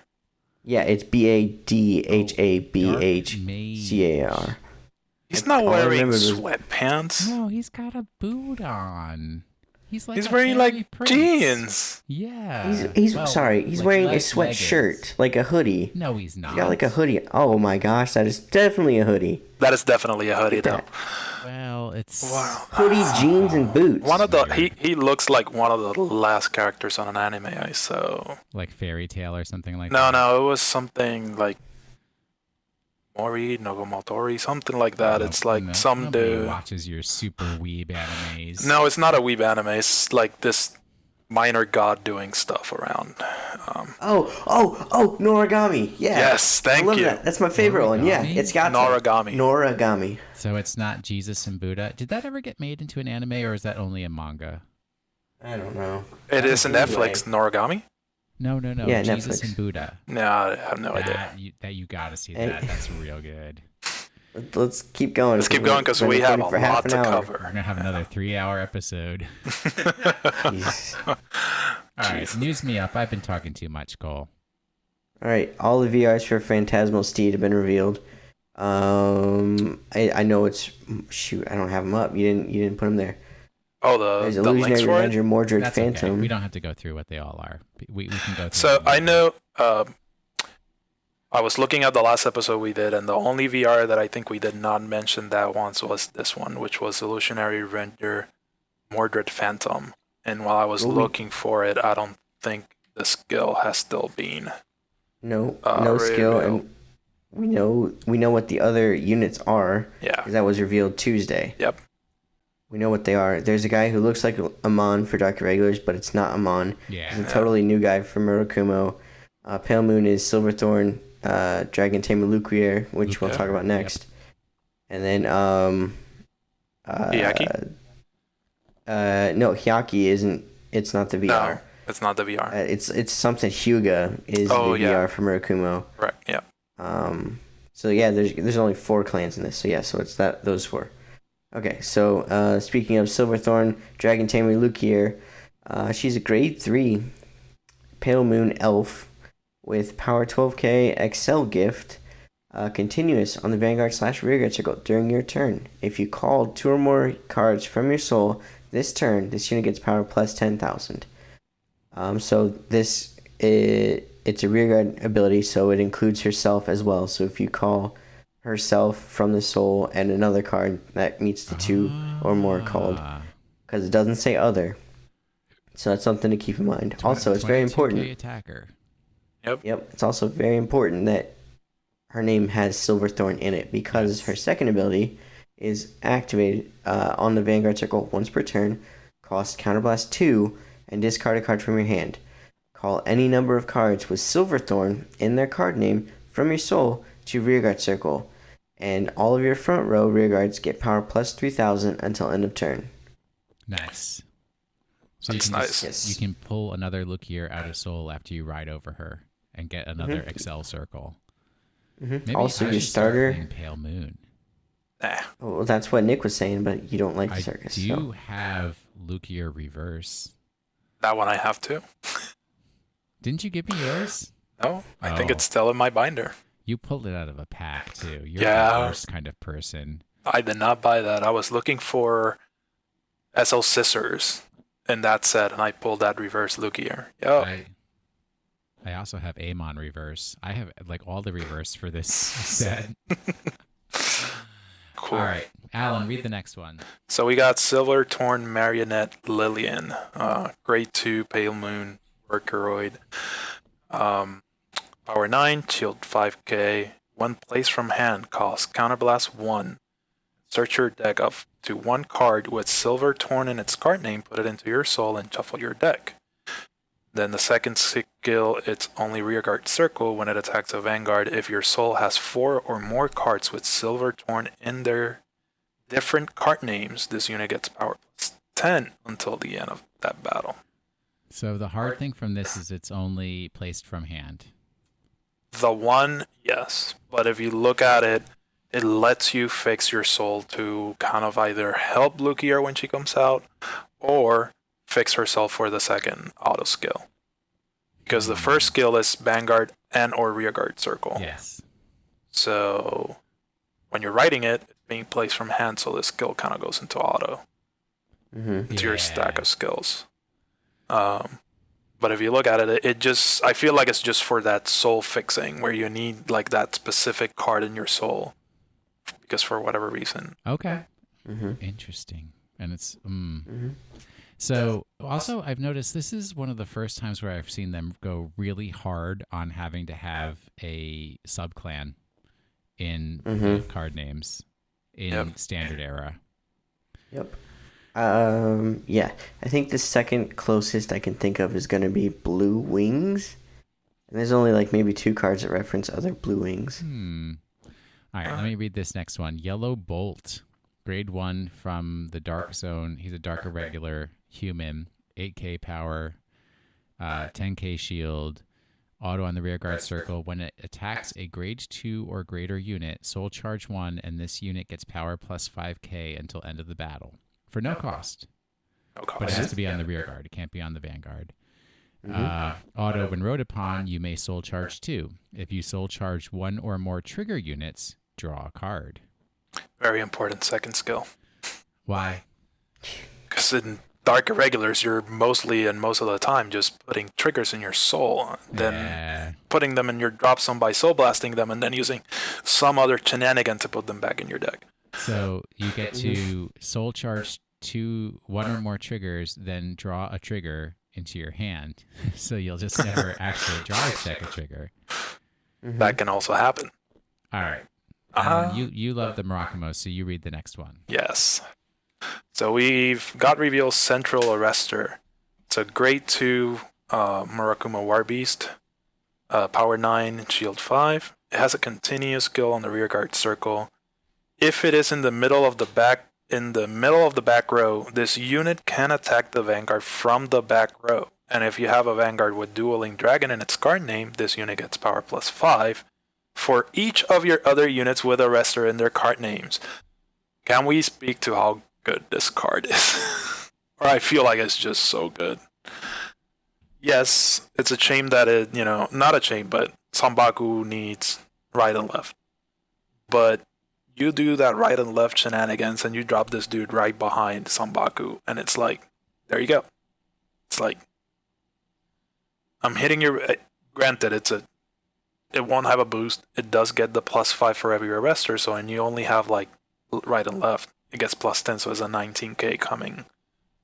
[SPEAKER 3] Yeah, it's BADHABHCAR.
[SPEAKER 2] He's not wearing sweatpants.
[SPEAKER 1] No, he's got a boot on. He's
[SPEAKER 2] wearing like jeans.
[SPEAKER 1] Yeah.
[SPEAKER 3] He's wearing a sweatshirt, like a hoodie.
[SPEAKER 1] No, he's not.
[SPEAKER 3] He's got like a hoodie. Oh my gosh, that is definitely a hoodie.
[SPEAKER 2] That is definitely a hoodie, though.
[SPEAKER 1] Well, it's
[SPEAKER 3] hoodie, jeans, and boots.
[SPEAKER 2] He looks like one of the last characters on an anime I saw.
[SPEAKER 1] Like Fairy Tail or something like that.
[SPEAKER 2] No, it was something like Mori, Nogomotori, something like that. It's like
[SPEAKER 1] No,
[SPEAKER 2] some
[SPEAKER 1] nobody
[SPEAKER 2] dude.
[SPEAKER 1] watches your super weeb animes.
[SPEAKER 2] No, it's not a weeb anime. It's like this minor god doing stuff around.
[SPEAKER 3] Noragami. Yeah.
[SPEAKER 2] Yes, thank
[SPEAKER 3] I love
[SPEAKER 2] you.
[SPEAKER 3] that. That's my favorite one. Yeah,
[SPEAKER 1] Noragami?
[SPEAKER 3] it's got
[SPEAKER 2] Noragami.
[SPEAKER 3] Noragami.
[SPEAKER 1] So it's not Jesus and Buddha. Did that ever get made into an anime, or is that only a manga?
[SPEAKER 3] I don't know.
[SPEAKER 2] It is in
[SPEAKER 3] Anyway.
[SPEAKER 2] Netflix. Noragami?
[SPEAKER 1] No.
[SPEAKER 3] Yeah,
[SPEAKER 1] Jesus
[SPEAKER 3] Netflix.
[SPEAKER 1] and Buddha.
[SPEAKER 2] No, I have no idea.
[SPEAKER 1] You gotta see
[SPEAKER 3] Hey.
[SPEAKER 1] that. That's real good.
[SPEAKER 3] Let's keep going.
[SPEAKER 2] Let's keep going because we have a lot to
[SPEAKER 1] We're
[SPEAKER 2] cover.
[SPEAKER 1] gonna have another 3-hour episode.
[SPEAKER 3] Jeez.
[SPEAKER 1] All right, news me up. I've been talking too much, Cole.
[SPEAKER 3] All right, all the VRs for Phantasmal Steed have been revealed. I know it's shoot. I don't have them up. You didn't put them there.
[SPEAKER 2] Oh,
[SPEAKER 3] There's
[SPEAKER 2] the links
[SPEAKER 3] Illusionary
[SPEAKER 2] for it?
[SPEAKER 3] Revenger, Mordred,
[SPEAKER 1] That's
[SPEAKER 3] Phantom.
[SPEAKER 1] okay. We don't have to go through what they all are. We can go through.
[SPEAKER 2] So
[SPEAKER 1] them.
[SPEAKER 2] I know I was looking at the last episode we did, and the only VR that I think we did not mention that once was this one, which was Illusionary Render Mordred Phantom. And while I was looking for it, I don't think the skill has still been.
[SPEAKER 3] No skill, and we know what the other units are.
[SPEAKER 2] Yeah.
[SPEAKER 3] 'Cause that was revealed Tuesday.
[SPEAKER 2] Yep.
[SPEAKER 3] We know what they are. There's a guy who looks like Amon for Dark Irregulars, but it's not Amon.
[SPEAKER 1] Yeah.
[SPEAKER 3] He's a totally new guy from Murakumo. Pale Moon is Silverthorn, Dragon Tamer Luquier, which we'll
[SPEAKER 2] Luca.
[SPEAKER 3] talk about next. And then
[SPEAKER 2] Hyaki?
[SPEAKER 3] No, Hyaki isn't. It's not the VR.
[SPEAKER 2] No, it's not the VR.
[SPEAKER 3] It's something. Hyuga is the VR for Murakumo.
[SPEAKER 2] Right. Yeah.
[SPEAKER 3] So yeah, there's only 4 clans in this. So yeah, so it's those 4. Okay, so speaking of Silverthorn, Dragon Tamer Luquier, she's a grade 3 Pale Moon elf with power 12k XL gift, continuous on the Vanguard / Rearguard circle during your turn. If you called 2 or more cards from your soul this turn, this unit gets power plus 10,000. So this it's a Rearguard ability, so it includes herself as well. So if you call herself from the soul and another card that meets the 2 or more called, because it doesn't say other, so that's something to keep in mind. Also, it's very important.
[SPEAKER 1] Attacker.
[SPEAKER 3] Yep, it's also very important that her name has Silverthorn in it, because her second ability is activated on the Vanguard circle once per turn, costs Counterblast 2, and discard a card from your hand. Call any number of cards with Silverthorn in their card name from your soul to Rearguard circle, and all of your front row rearguards get power plus 3,000 until end of turn.
[SPEAKER 1] Nice. So
[SPEAKER 2] That's nice.
[SPEAKER 1] You can pull another Luquier out of soul after you ride over her and get another Excel circle. Maybe
[SPEAKER 3] Also,
[SPEAKER 1] I
[SPEAKER 3] your
[SPEAKER 1] should start
[SPEAKER 3] starter.
[SPEAKER 1] playing Pale Moon.
[SPEAKER 2] Nah.
[SPEAKER 3] Well, that's what Nick was saying, but you don't like the
[SPEAKER 1] I
[SPEAKER 3] circus.
[SPEAKER 1] do
[SPEAKER 3] So.
[SPEAKER 1] have Luquier reverse.
[SPEAKER 2] That one I have too.
[SPEAKER 1] Didn't you give me yours?
[SPEAKER 2] No, I think
[SPEAKER 1] Oh.
[SPEAKER 2] it's still in my binder.
[SPEAKER 1] You pulled it out of a pack too. You're
[SPEAKER 2] Yeah.
[SPEAKER 1] the worst kind of person.
[SPEAKER 2] I did not buy that. I was looking for SL Scissors in that set, and I pulled that reverse Lugier. Yo,
[SPEAKER 1] I also have Amon reverse. I have like all the reverse for this set.
[SPEAKER 2] cool.
[SPEAKER 1] All right, Alan, read the next one.
[SPEAKER 2] So we got Silver Torn Marionette Lillian, grade 2 Pale Moon Workeroid. Power 9, shield 5k, 1 place from hand, cost Counterblast 1. Search your deck up to 1 card with Silver Torn in its card name, put it into your soul, and shuffle your deck. Then the second skill, it's only Rearguard Circle when it attacks a Vanguard if your soul has 4 or more cards with Silver Torn in their different card names. This unit gets power plus 10 until the end of that battle.
[SPEAKER 1] So the hard thing from this is it's only placed from hand.
[SPEAKER 2] The one, yes. But if you look at it, it lets you fix your soul to kind of either help Lukier when she comes out or fix herself for the second auto skill. Because the first skill is Vanguard and or Rearguard Circle.
[SPEAKER 1] Yes.
[SPEAKER 2] So when you're writing it, it's being placed from hand, so the skill kind of goes into auto. Into your stack of skills. But if you look at it, it just, I feel like it's just for that soul fixing where you need like that specific card in your soul because for whatever reason.
[SPEAKER 1] Okay. Interesting. And it's so also I've noticed this is one of the first times where I've seen them go really hard on having to have a sub clan in card names in Standard Era.
[SPEAKER 3] Yep. Yeah. I think the second closest I can think of is going to be Blue Wings. And there's only like maybe 2 cards that reference other Blue Wings.
[SPEAKER 1] All right, let me read this next one. Yellow Bolt, grade 1 from the Dark Zone. He's a dark irregular human, 8k power, 10k shield, auto on the rear guard circle. When it attacks a grade 2 or greater unit, soul charge 1, and this unit gets power plus 5k until end of the battle for no cost. But it has to be on the rear guard. It can't be on the vanguard. Auto, when rode upon, you may soul charge 2. If you soul charge 1 or more trigger units, draw a card.
[SPEAKER 2] Very important second skill.
[SPEAKER 1] Why?
[SPEAKER 2] Because in Dark Irregulars, you're mostly and most of the time just putting triggers in your soul, then putting them in your drop zone by soul blasting them, and then using some other shenanigan to put them back in your deck.
[SPEAKER 1] So you get to soul charge 1 or more triggers, then draw a trigger into your hand. So you'll just never actually draw a second trigger.
[SPEAKER 2] That can also happen.
[SPEAKER 1] All right. You love the Murakumo, so you read the next one.
[SPEAKER 2] Yes. So we've got revealed Central Arrestor. It's a grade 2 Murakumo War Beast, power 9, shield 5. It has a continuous skill on the rear guard circle. If it is in the middle of the back row, this unit can attack the Vanguard from the back row. And if you have a Vanguard with Dueling Dragon in its card name, this unit gets power plus 5 for each of your other units with Arrestor in their card names. Can we speak to how good this card is? Or I feel like it's just so good. Yes, it's a shame that it, not a shame, but Sambaku needs right and left. But you do that right and left shenanigans and you drop this dude right behind Sambaku, and it's like, there you go. It's like, I'm hitting your... Granted, it won't have a boost. It does get the plus 5 for every arrestor, so and you only have like right and left. It gets plus 10, so it's a 19k coming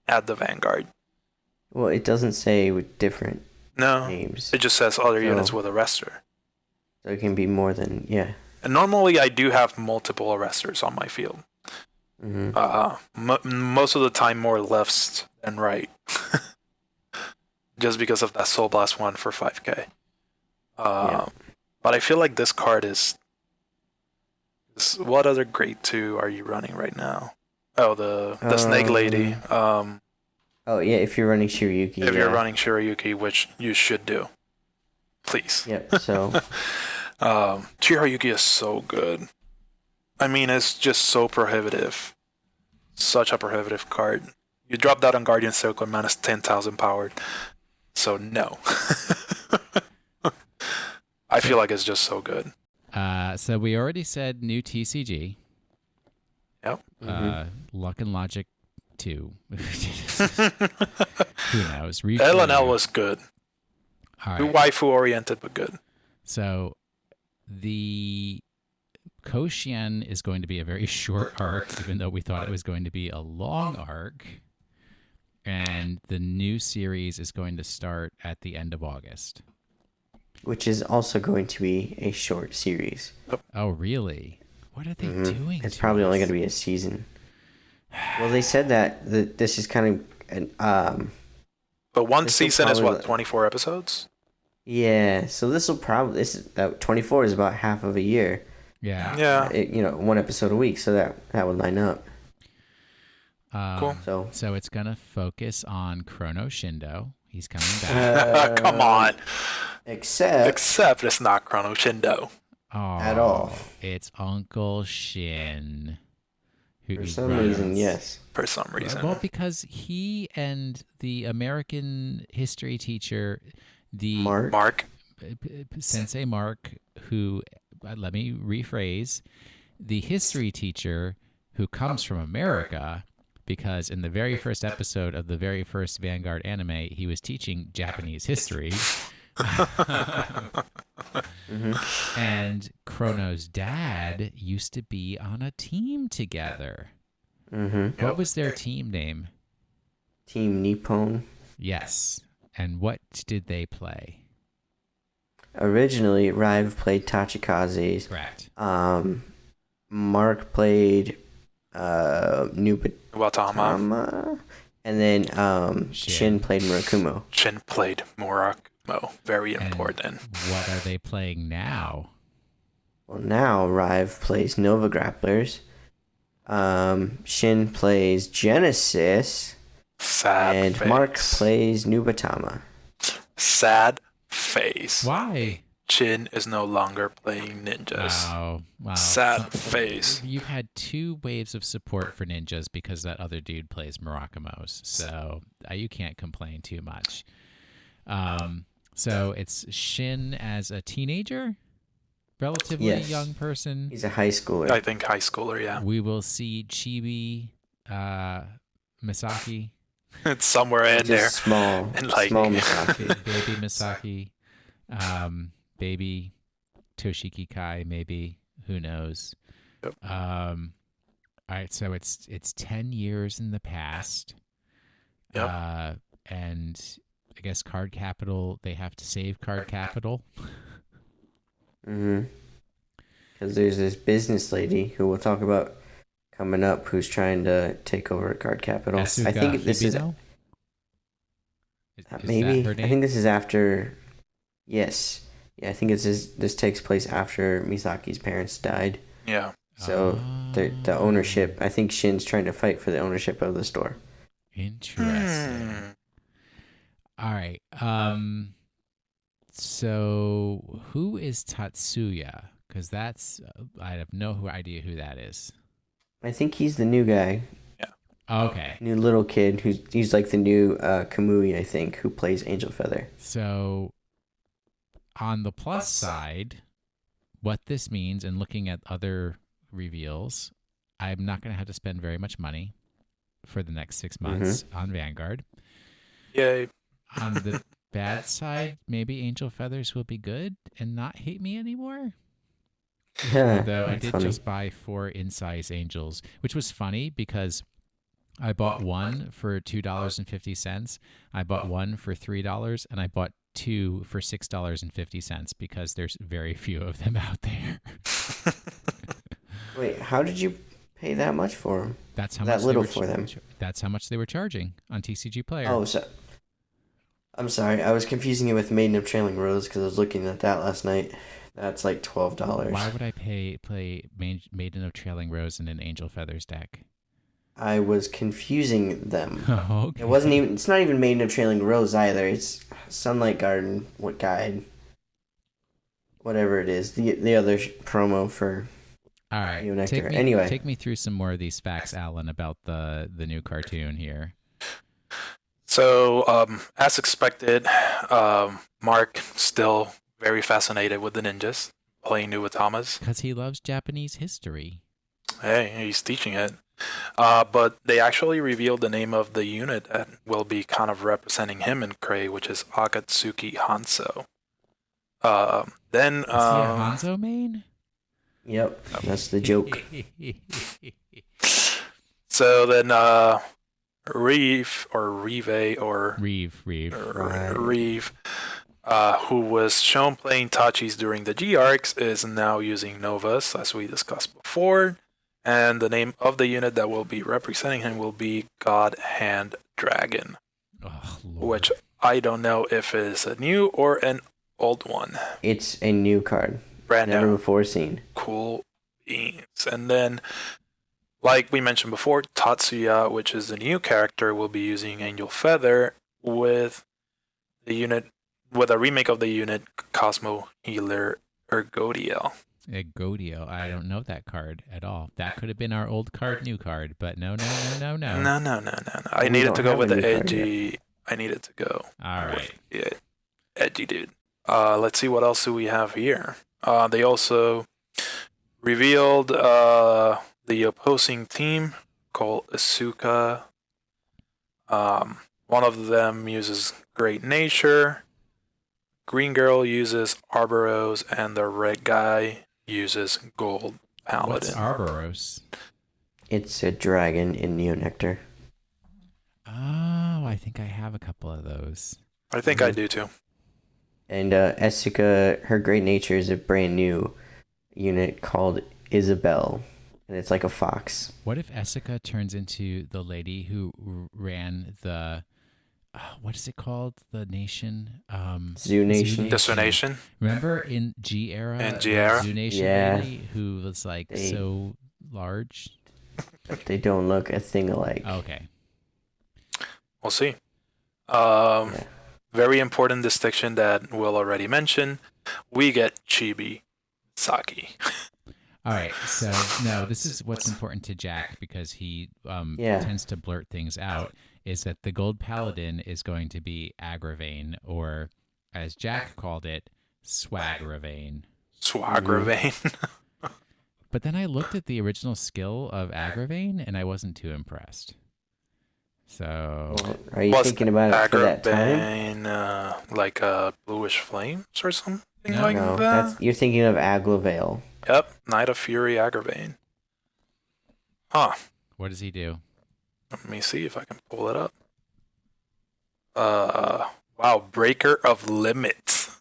[SPEAKER 2] at the Vanguard.
[SPEAKER 3] Well, it doesn't say with different names.
[SPEAKER 2] It just says other units with arrestor.
[SPEAKER 3] So it can be more than, yeah.
[SPEAKER 2] And normally I do have multiple arrestors on my field. Most of the time more lefts than right. Just because of that Soul Blast 1 for 5k. But I feel like this card is... What other grade 2 are you running right now? Oh, the Snake Lady.
[SPEAKER 3] Oh, yeah, if you're running Shiryuki.
[SPEAKER 2] If you're running Shiryuki, which you should do. Please.
[SPEAKER 3] Yep, so...
[SPEAKER 2] Shiryuki is so good. I mean, it's just so prohibitive. Such a prohibitive card. You drop that on Guardian Circle and minus 10,000 powered. So no. I feel like it's just so good.
[SPEAKER 1] So we already said new TCG.
[SPEAKER 2] Yep.
[SPEAKER 1] Luck and Logic 2. Who knows?
[SPEAKER 2] LNL was good.
[SPEAKER 1] All right.
[SPEAKER 2] Too waifu oriented, but good.
[SPEAKER 1] So the Koshien is going to be a very short arc, even though we thought it was going to be a long arc. And the new series is going to start at the end of August.
[SPEAKER 3] Which is also going to be a short series.
[SPEAKER 1] Oh, really? What are they doing?
[SPEAKER 3] It's probably only going to be a season. Well, they said that this is kind of...
[SPEAKER 2] but one season is what, 24 episodes?
[SPEAKER 3] Yeah, so this will probably... 24 is about half of a year.
[SPEAKER 1] Yeah.
[SPEAKER 3] One episode a week, so that would line up.
[SPEAKER 2] Cool.
[SPEAKER 3] So
[SPEAKER 1] it's going to focus on Chrono Shindo. He's coming back.
[SPEAKER 2] Come on.
[SPEAKER 3] Except
[SPEAKER 2] it's not Chrono Shindo.
[SPEAKER 1] Oh,
[SPEAKER 3] at all.
[SPEAKER 1] It's Uncle Shin.
[SPEAKER 3] For some reason, yes.
[SPEAKER 2] For some reason.
[SPEAKER 1] Well, because he and the American history teacher, the
[SPEAKER 2] Mark.
[SPEAKER 1] Sensei Mark, who, let me rephrase, the history teacher who comes from America, because in the very first episode of the very first Vanguard anime, he was teaching Japanese history. And Chrono's dad used to be on a team together. What was their team name?
[SPEAKER 3] Team Nippon.
[SPEAKER 1] Yes. And what did they play?
[SPEAKER 3] originally Rive played Tachikaze's.
[SPEAKER 1] Correct.
[SPEAKER 3] Mark played
[SPEAKER 2] Watama.
[SPEAKER 3] Nubatama, and then Shin played Murakumo.
[SPEAKER 2] Shin played Murakumo. Very important.
[SPEAKER 1] What are they playing now?
[SPEAKER 3] Well, now Rive plays Nova Grapplers. Shin plays Genesis.
[SPEAKER 2] Sad
[SPEAKER 3] and
[SPEAKER 2] face.
[SPEAKER 3] Mark plays Nubatama.
[SPEAKER 2] Sad face.
[SPEAKER 1] Why?
[SPEAKER 2] Shin is no longer playing ninjas.
[SPEAKER 1] Wow.
[SPEAKER 2] Sad face.
[SPEAKER 1] You've had 2 waves of support for ninjas because that other dude plays Murakumos. So you can't complain too much. So it's Shin as a teenager? Relatively young person.
[SPEAKER 3] He's a high schooler.
[SPEAKER 2] I think high schooler, yeah.
[SPEAKER 1] We will see Chibi Misaki.
[SPEAKER 2] It's somewhere in there.
[SPEAKER 3] Small Misaki.
[SPEAKER 1] Baby Misaki. Baby Toshiki Kai, maybe. Who knows?
[SPEAKER 2] Yep.
[SPEAKER 1] All right, so it's 10 years in the past.
[SPEAKER 2] Yep.
[SPEAKER 1] And I guess Card Capital, they have to save Card Capital.
[SPEAKER 3] Because there's this business lady who we'll talk about coming up who's trying to take over Card Capital.
[SPEAKER 1] Asuka
[SPEAKER 3] I think this is
[SPEAKER 1] Hibino?
[SPEAKER 3] maybe.
[SPEAKER 1] That her name?
[SPEAKER 3] I think this is after. Yes, yeah. I think this takes place after Misaki's parents died.
[SPEAKER 2] Yeah.
[SPEAKER 3] So the ownership. I think Shin's trying to fight for the ownership of the store.
[SPEAKER 1] Interesting. All right. So who is Tatsuya? Because I have no idea who that is.
[SPEAKER 3] I think he's the new guy.
[SPEAKER 1] Okay.
[SPEAKER 3] New little kid he's like the new Kamui, I think, who plays Angel Feather.
[SPEAKER 1] So on the plus side, what this means, and looking at other reveals, I'm not going to have to spend very much money for the next 6 months on Vanguard.
[SPEAKER 2] Yay.
[SPEAKER 1] On the bad side, maybe Angel Feathers will be good and not hate me anymore.
[SPEAKER 3] Yeah,
[SPEAKER 1] Although I did
[SPEAKER 3] funny.
[SPEAKER 1] just buy 4 Incise Angels, which was funny because I bought one for $2.50. I bought one for $3, and I bought 2 for $6.50 because there's very few of them out there.
[SPEAKER 3] Wait, how did you pay that much for them?
[SPEAKER 1] That's how
[SPEAKER 3] That
[SPEAKER 1] much
[SPEAKER 3] little
[SPEAKER 1] they were
[SPEAKER 3] for them.
[SPEAKER 1] That's how much they were charging on TCG Player.
[SPEAKER 3] Oh, so I'm sorry. I was confusing it with Maiden of Trailing Rose because I was looking at that last night. That's like $12.
[SPEAKER 1] Why would I play Maiden of Trailing Rose in an Angel Feathers deck?
[SPEAKER 3] I was confusing them.
[SPEAKER 1] Okay.
[SPEAKER 3] It's not even Maiden of Trailing Rose either. It's Sunlight Garden, Guide, whatever it is. The other promo for
[SPEAKER 1] All right.
[SPEAKER 3] Mew Nectar. Anyway.
[SPEAKER 1] Take me through some more of these facts, Alan, about the new cartoon here.
[SPEAKER 2] So, as expected, Mark still very fascinated with the ninjas, playing Nuwatamas.
[SPEAKER 1] Because he loves Japanese history.
[SPEAKER 2] Hey, he's teaching it. But they actually revealed the name of the unit that will be kind of representing him in Cray, which is Akatsuki Hanzo. Then
[SPEAKER 1] Is he a Hanzo main?
[SPEAKER 3] Yep, that's the joke.
[SPEAKER 2] So then Reeve, who was shown playing Tachis during the G-Arcs, is now using Novas, as we discussed before. And the name of the unit that will be representing him will be God Hand Dragon.
[SPEAKER 1] Oh, Lord.
[SPEAKER 2] Which I don't know if it is a new or an old one.
[SPEAKER 3] It's a new card.
[SPEAKER 2] Brand
[SPEAKER 3] Never
[SPEAKER 2] new.
[SPEAKER 3] before seen.
[SPEAKER 2] Cool beans. And then, like we mentioned before, Tatsuya, which is the new character, will be using Angel Feather with a remake of the unit Cosmo Healer Ergodiel.
[SPEAKER 1] Godio. I don't know that card at all. That could have been our old card, new card, but no.
[SPEAKER 2] No. I needed to go with the edgy. I needed to go.
[SPEAKER 1] All right.
[SPEAKER 2] Yeah, edgy dude. Let's see what else do we have here. They also revealed the opposing team called Asuka. One of them uses Great Nature. Green Girl uses Arboros, and the red guy uses Gold Paladin.
[SPEAKER 1] What's Arboros?
[SPEAKER 3] It's a dragon in Neo Nectar.
[SPEAKER 1] Oh, I think I have a couple of those.
[SPEAKER 2] I think I do too.
[SPEAKER 3] And Esuka, her Great Nature is a brand new unit called Isabel, and it's like a fox.
[SPEAKER 1] What if Esuka turns into the lady who ran the what is it called? The nation?
[SPEAKER 3] Zoo Nation.
[SPEAKER 2] The Zoo Nation.
[SPEAKER 1] Remember in G era?
[SPEAKER 2] In G era?
[SPEAKER 1] Zoo Nation
[SPEAKER 3] Yeah.
[SPEAKER 1] lady who was like so large.
[SPEAKER 3] They don't look a thing alike.
[SPEAKER 1] Okay.
[SPEAKER 2] We'll see.
[SPEAKER 3] Yeah.
[SPEAKER 2] Very important distinction that Will already mentioned. We get Chibi Saki.
[SPEAKER 1] All right. So no, this is what's important to Jack because he tends to blurt things out. Is that the Gold Paladin is going to be Agravane, or as Jack called it, Swagravane.
[SPEAKER 2] Swagravane.
[SPEAKER 1] But then I looked at the original skill of Agravane, and I wasn't too impressed. So,
[SPEAKER 3] Are you thinking about it for that time?
[SPEAKER 2] Agravane, like bluish flames or something
[SPEAKER 1] No.
[SPEAKER 2] like
[SPEAKER 3] No,
[SPEAKER 2] that?
[SPEAKER 3] you're thinking of Aglavale.
[SPEAKER 2] Yep, Knight of Fury Agravane. Huh.
[SPEAKER 1] what does he do?
[SPEAKER 2] Let me see if I can pull it up. Wow, Breaker of Limits.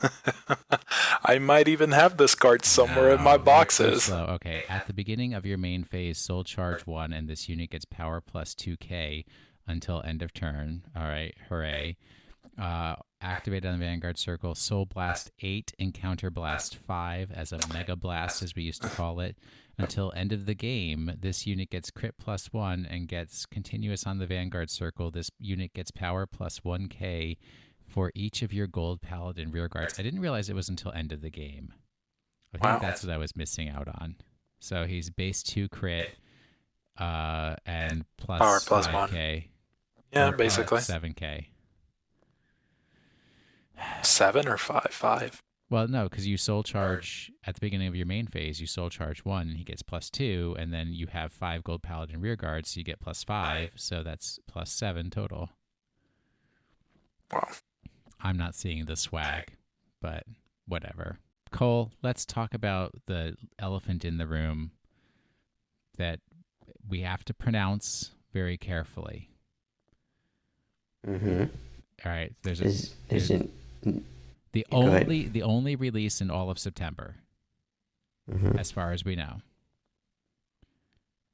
[SPEAKER 2] I might even have this card somewhere in my
[SPEAKER 1] No,
[SPEAKER 2] boxes.
[SPEAKER 1] so slow. Okay, at the beginning of your main phase, Soul Charge 1, and this unit gets power plus 2k until end of turn. All right, hooray. Activate on the Vanguard Circle, Soul Blast 8 and Counter Blast 5 as a Mega Blast, as we used to call it. Until end of the game, this unit gets crit plus 1 and gets continuous on the Vanguard Circle. This unit gets power plus 1k for each of your Gold Paladin rear guards. I didn't realize it was until end of the game. I think that's what I was missing out on. So he's base 2 crit and plus
[SPEAKER 2] Power plus
[SPEAKER 1] 5k.
[SPEAKER 2] Yeah,
[SPEAKER 1] Or,
[SPEAKER 2] basically.
[SPEAKER 1] 7k.
[SPEAKER 2] 7 or 5? 5.
[SPEAKER 1] Well, no, because you soul charge at the beginning of your main phase, you soul charge 1, and he gets plus 2, and then you have 5 Gold Paladin rear guards, so you get plus 5, so that's plus 7 total.
[SPEAKER 2] Wow.
[SPEAKER 1] I'm not seeing the swag, but whatever. Cole, let's talk about the elephant in the room that we have to pronounce very carefully.
[SPEAKER 3] Mm-hmm.
[SPEAKER 1] All right, the only release in all of September, as far as we know,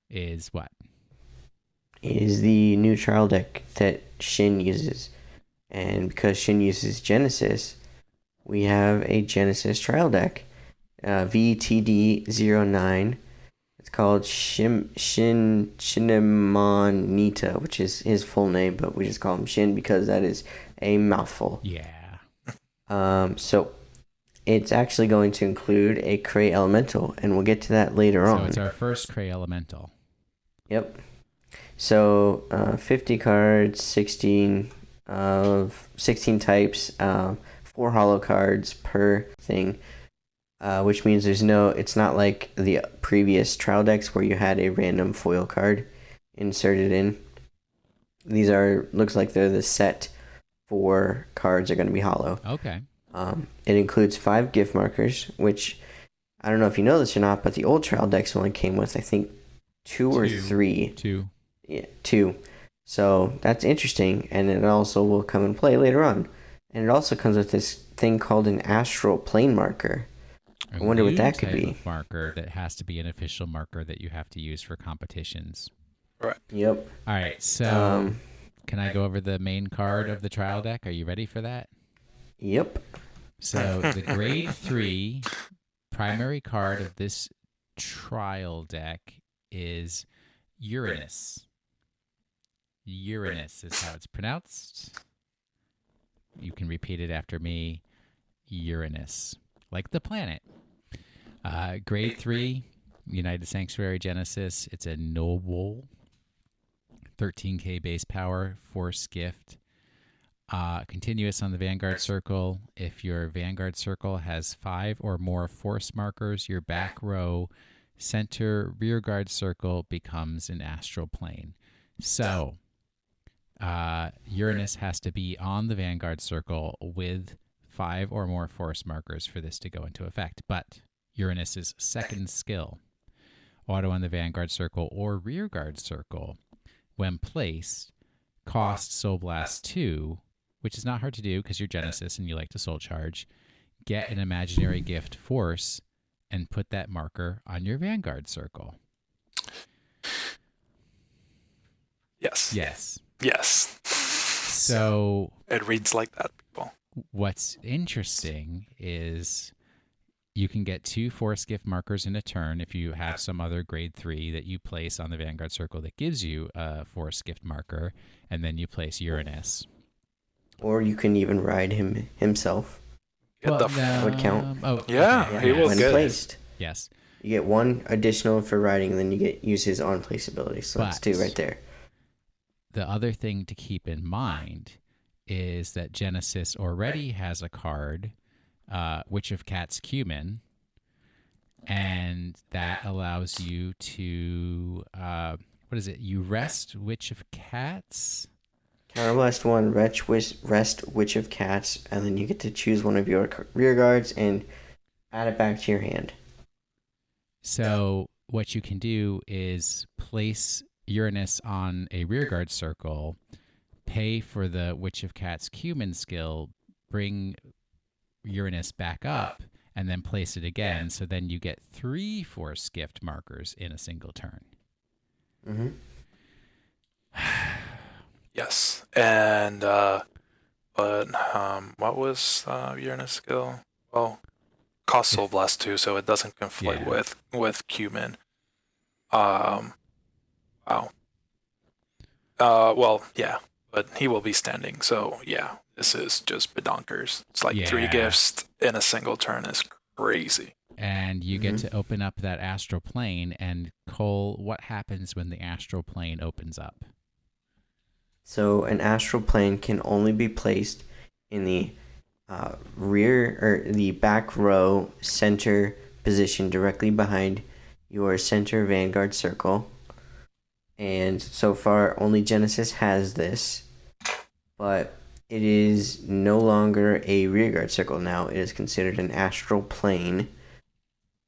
[SPEAKER 1] is what?
[SPEAKER 3] Is the new trial deck that Shin uses. And because Shin uses Genesis, we have a Genesis trial deck. VTD09. It's called Shinnemonita, which is his full name, but we just call him Shin because that is a mouthful.
[SPEAKER 1] Yeah.
[SPEAKER 3] So it's actually going to include a Cray Elemental, and we'll get to that later on.
[SPEAKER 1] So it's our first Cray Elemental.
[SPEAKER 3] Yep. So 50 cards, 16 types, 4 holo cards per thing, which means it's not like the previous trial decks where you had a random foil card inserted in. These looks like they're the set 4 cards are going to be holo.
[SPEAKER 1] Okay.
[SPEAKER 3] It includes 5 gift markers, which I don't know if you know this or not, but the old trial decks only came with, I think, 2 or 3.
[SPEAKER 1] 2.
[SPEAKER 3] Yeah, 2. So that's interesting, and it also will come and play later on. And it also comes with this thing called an Astral plane marker. I wonder what that could be.
[SPEAKER 1] Marker that has to be an official marker that you have to use for competitions.
[SPEAKER 2] Right.
[SPEAKER 3] Yep.
[SPEAKER 1] All right, so can I go over the main card of the trial deck? Are you ready for that?
[SPEAKER 3] Yep.
[SPEAKER 1] So the grade 3 primary card of this trial deck is Uranus. Uranus is how it's pronounced. You can repeat it after me. Uranus, like the planet. Grade 3, United Sanctuary Genesis. It's a noble. 13k base power, force gift. Continuous on the Vanguard Circle. If your Vanguard Circle has 5 or more force markers, your back row center rearguard circle becomes an astral plane. So Uranus has to be on the Vanguard Circle with 5 or more force markers for this to go into effect. But Uranus's second skill, auto on the Vanguard Circle or rearguard circle, when placed, costs Soul Blast 2, which is not hard to do because you're Genesis and you like to Soul Charge, get an imaginary gift Force and put that marker on your Vanguard circle.
[SPEAKER 2] Yes.
[SPEAKER 1] Yes.
[SPEAKER 2] Yes.
[SPEAKER 1] So
[SPEAKER 2] It reads like that, people.
[SPEAKER 1] what's interesting is you can get 2 Force gift markers in a turn if you have some other grade 3 that you place on the Vanguard circle that gives you a Force gift marker, and then you place Uranus.
[SPEAKER 3] Or you can even ride him himself. Would count.
[SPEAKER 1] Oh,
[SPEAKER 2] Yeah,
[SPEAKER 1] okay.
[SPEAKER 2] he will
[SPEAKER 3] when
[SPEAKER 2] get it.
[SPEAKER 3] placed.
[SPEAKER 1] Yes.
[SPEAKER 3] You get 1 additional for riding, and then you use his on place ability. So that's 2 right there.
[SPEAKER 1] The other thing to keep in mind is that Genesis already has a card, Witch of Cats Cumin, and that allows you to, what is it? You rest Witch of Cats?
[SPEAKER 3] Counterblast 1, rest Witch of Cats, and then you get to choose one of your rear guards and add it back to your hand.
[SPEAKER 1] So what you can do is place Uranus on a rearguard circle, pay for the Witch of Cats Cumin skill, bring Uranus back up, and then place it again. So then you get 3 Force gift markers in a single turn.
[SPEAKER 3] Mm-hmm.
[SPEAKER 2] Yes. And what was Uranus skill? Well, cost Soul Blast too, so it doesn't conflict with Cumin. Wow. Well, yeah, but he will be standing, so yeah, this is just bedonkers. It's like 3 gifts in a single turn is crazy.
[SPEAKER 1] And you get to open up that astral plane, and Cole, what happens when the astral plane opens up?
[SPEAKER 3] So an astral plane can only be placed in the rear or the back row center position directly behind your center Vanguard circle. And so far, only Genesis has this, but it is no longer a rearguard circle now. It is considered an astral plane.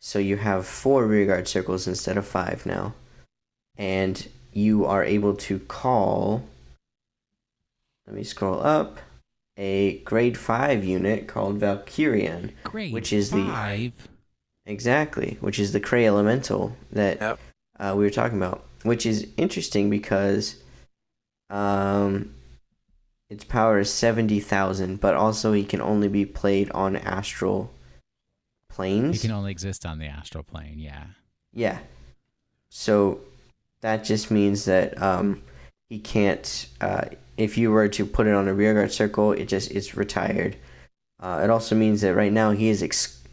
[SPEAKER 3] So you have 4 rearguard circles instead of 5 now. And you are able to call, let me scroll up, a grade 5 unit called Valkyrian.
[SPEAKER 1] Which is 5?
[SPEAKER 3] Which is the Cray Elemental that we were talking about. Which is interesting because its power is 70,000, but also he can only be played on astral planes.
[SPEAKER 1] He can only exist on the astral plane, yeah.
[SPEAKER 3] Yeah. So that just means that he can't, if you were to put it on a rearguard circle, it's retired. It also means that right now he is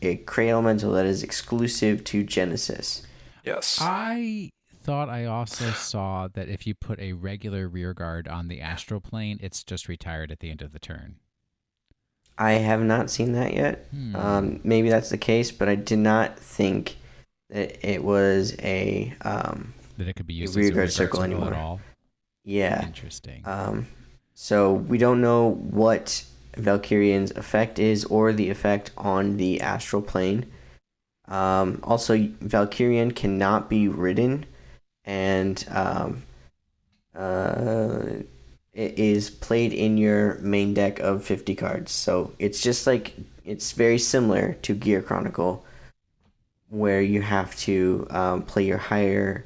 [SPEAKER 3] a Cray Elemental that is exclusive to Genesis.
[SPEAKER 2] Yes.
[SPEAKER 1] I thought I also saw that if you put a regular rearguard on the astral plane, it's just retired at the end of the turn.
[SPEAKER 3] I have not seen that yet. Maybe that's the case, but I did not think that it was that
[SPEAKER 1] it could be used
[SPEAKER 3] a
[SPEAKER 1] as a
[SPEAKER 3] rearguard
[SPEAKER 1] rearguard
[SPEAKER 3] circle anymore.
[SPEAKER 1] at all.
[SPEAKER 3] Yeah.
[SPEAKER 1] Interesting.
[SPEAKER 3] So we don't know what Valkyrian's effect is or the effect on the astral plane. Also, Valkyrian cannot be ridden, and it is played in your main deck of 50 cards. So it's just like, it's very similar to Gear Chronicle, where you have to play your higher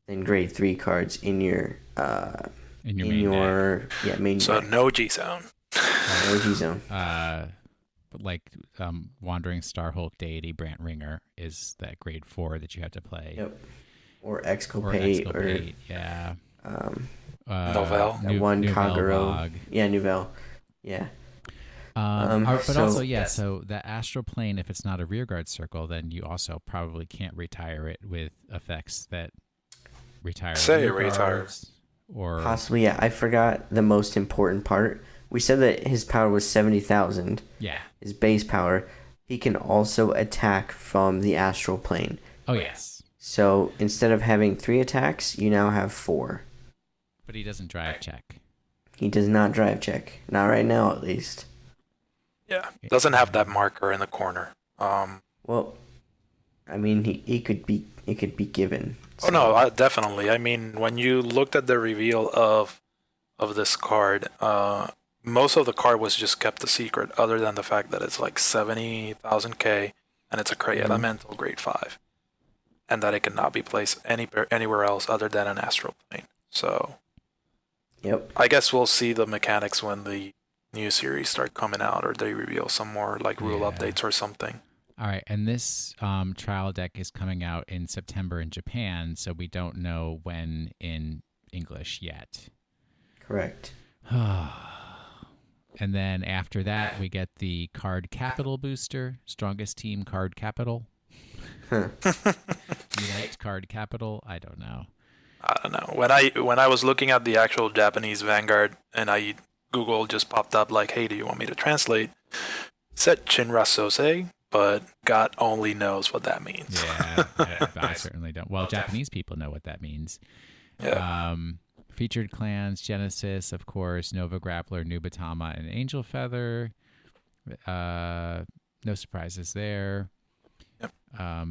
[SPEAKER 3] than grade 3 cards in your main
[SPEAKER 2] So
[SPEAKER 3] deck.
[SPEAKER 2] no G zone.
[SPEAKER 3] No G zone.
[SPEAKER 1] Like Wandering Starhulk Deity Brant Ringer is that grade 4 that you have to play.
[SPEAKER 3] Yep. Or Exculpate.
[SPEAKER 1] Yeah.
[SPEAKER 2] Novel.
[SPEAKER 3] One Kagero.
[SPEAKER 1] Bog.
[SPEAKER 3] Yeah, Nouvelle. Yeah.
[SPEAKER 1] So the astral plane, if it's not a rearguard circle, then you also probably can't retire it with effects that retire rearguards. Or
[SPEAKER 3] possibly, yeah. I forgot the most important part. We said that his power was 70,000.
[SPEAKER 1] Yeah.
[SPEAKER 3] His base power. He can also attack from the astral plane.
[SPEAKER 1] Oh, yes.
[SPEAKER 3] So instead of having 3 attacks, you now have 4.
[SPEAKER 1] But he doesn't drive check.
[SPEAKER 3] He does not drive check. Not right now, at least.
[SPEAKER 2] Yeah. Doesn't have that marker in the corner.
[SPEAKER 3] Well, I mean, it could be given.
[SPEAKER 2] So. Oh no, definitely. I mean, when you looked at the reveal of this card, most of the card was just kept a secret, other than the fact that it's like 70,000 K, and it's a Elemental Grade 5, and that it cannot be placed anywhere else other than an Astral Plane. So,
[SPEAKER 3] Yep.
[SPEAKER 2] I guess we'll see the mechanics when the new series start coming out, or they reveal some more like rule updates or something.
[SPEAKER 1] All right, and this trial deck is coming out in September in Japan, so we don't know when in English yet.
[SPEAKER 3] Correct.
[SPEAKER 1] And then after that, we get the card capital booster, strongest team card capital. Unite card capital. I don't know.
[SPEAKER 2] I don't know. When I was looking at the actual Japanese Vanguard, and Google just popped up like, "Hey, do you want me to translate?" It said Shinra Sosei, but God only knows what that means.
[SPEAKER 1] Yeah, I certainly don't. Well, Japanese people know what that means.
[SPEAKER 2] Yeah.
[SPEAKER 1] Featured clans, Genesis, of course, Nova Grappler, Nubatama, and Angel Feather. No surprises there.
[SPEAKER 2] Yep.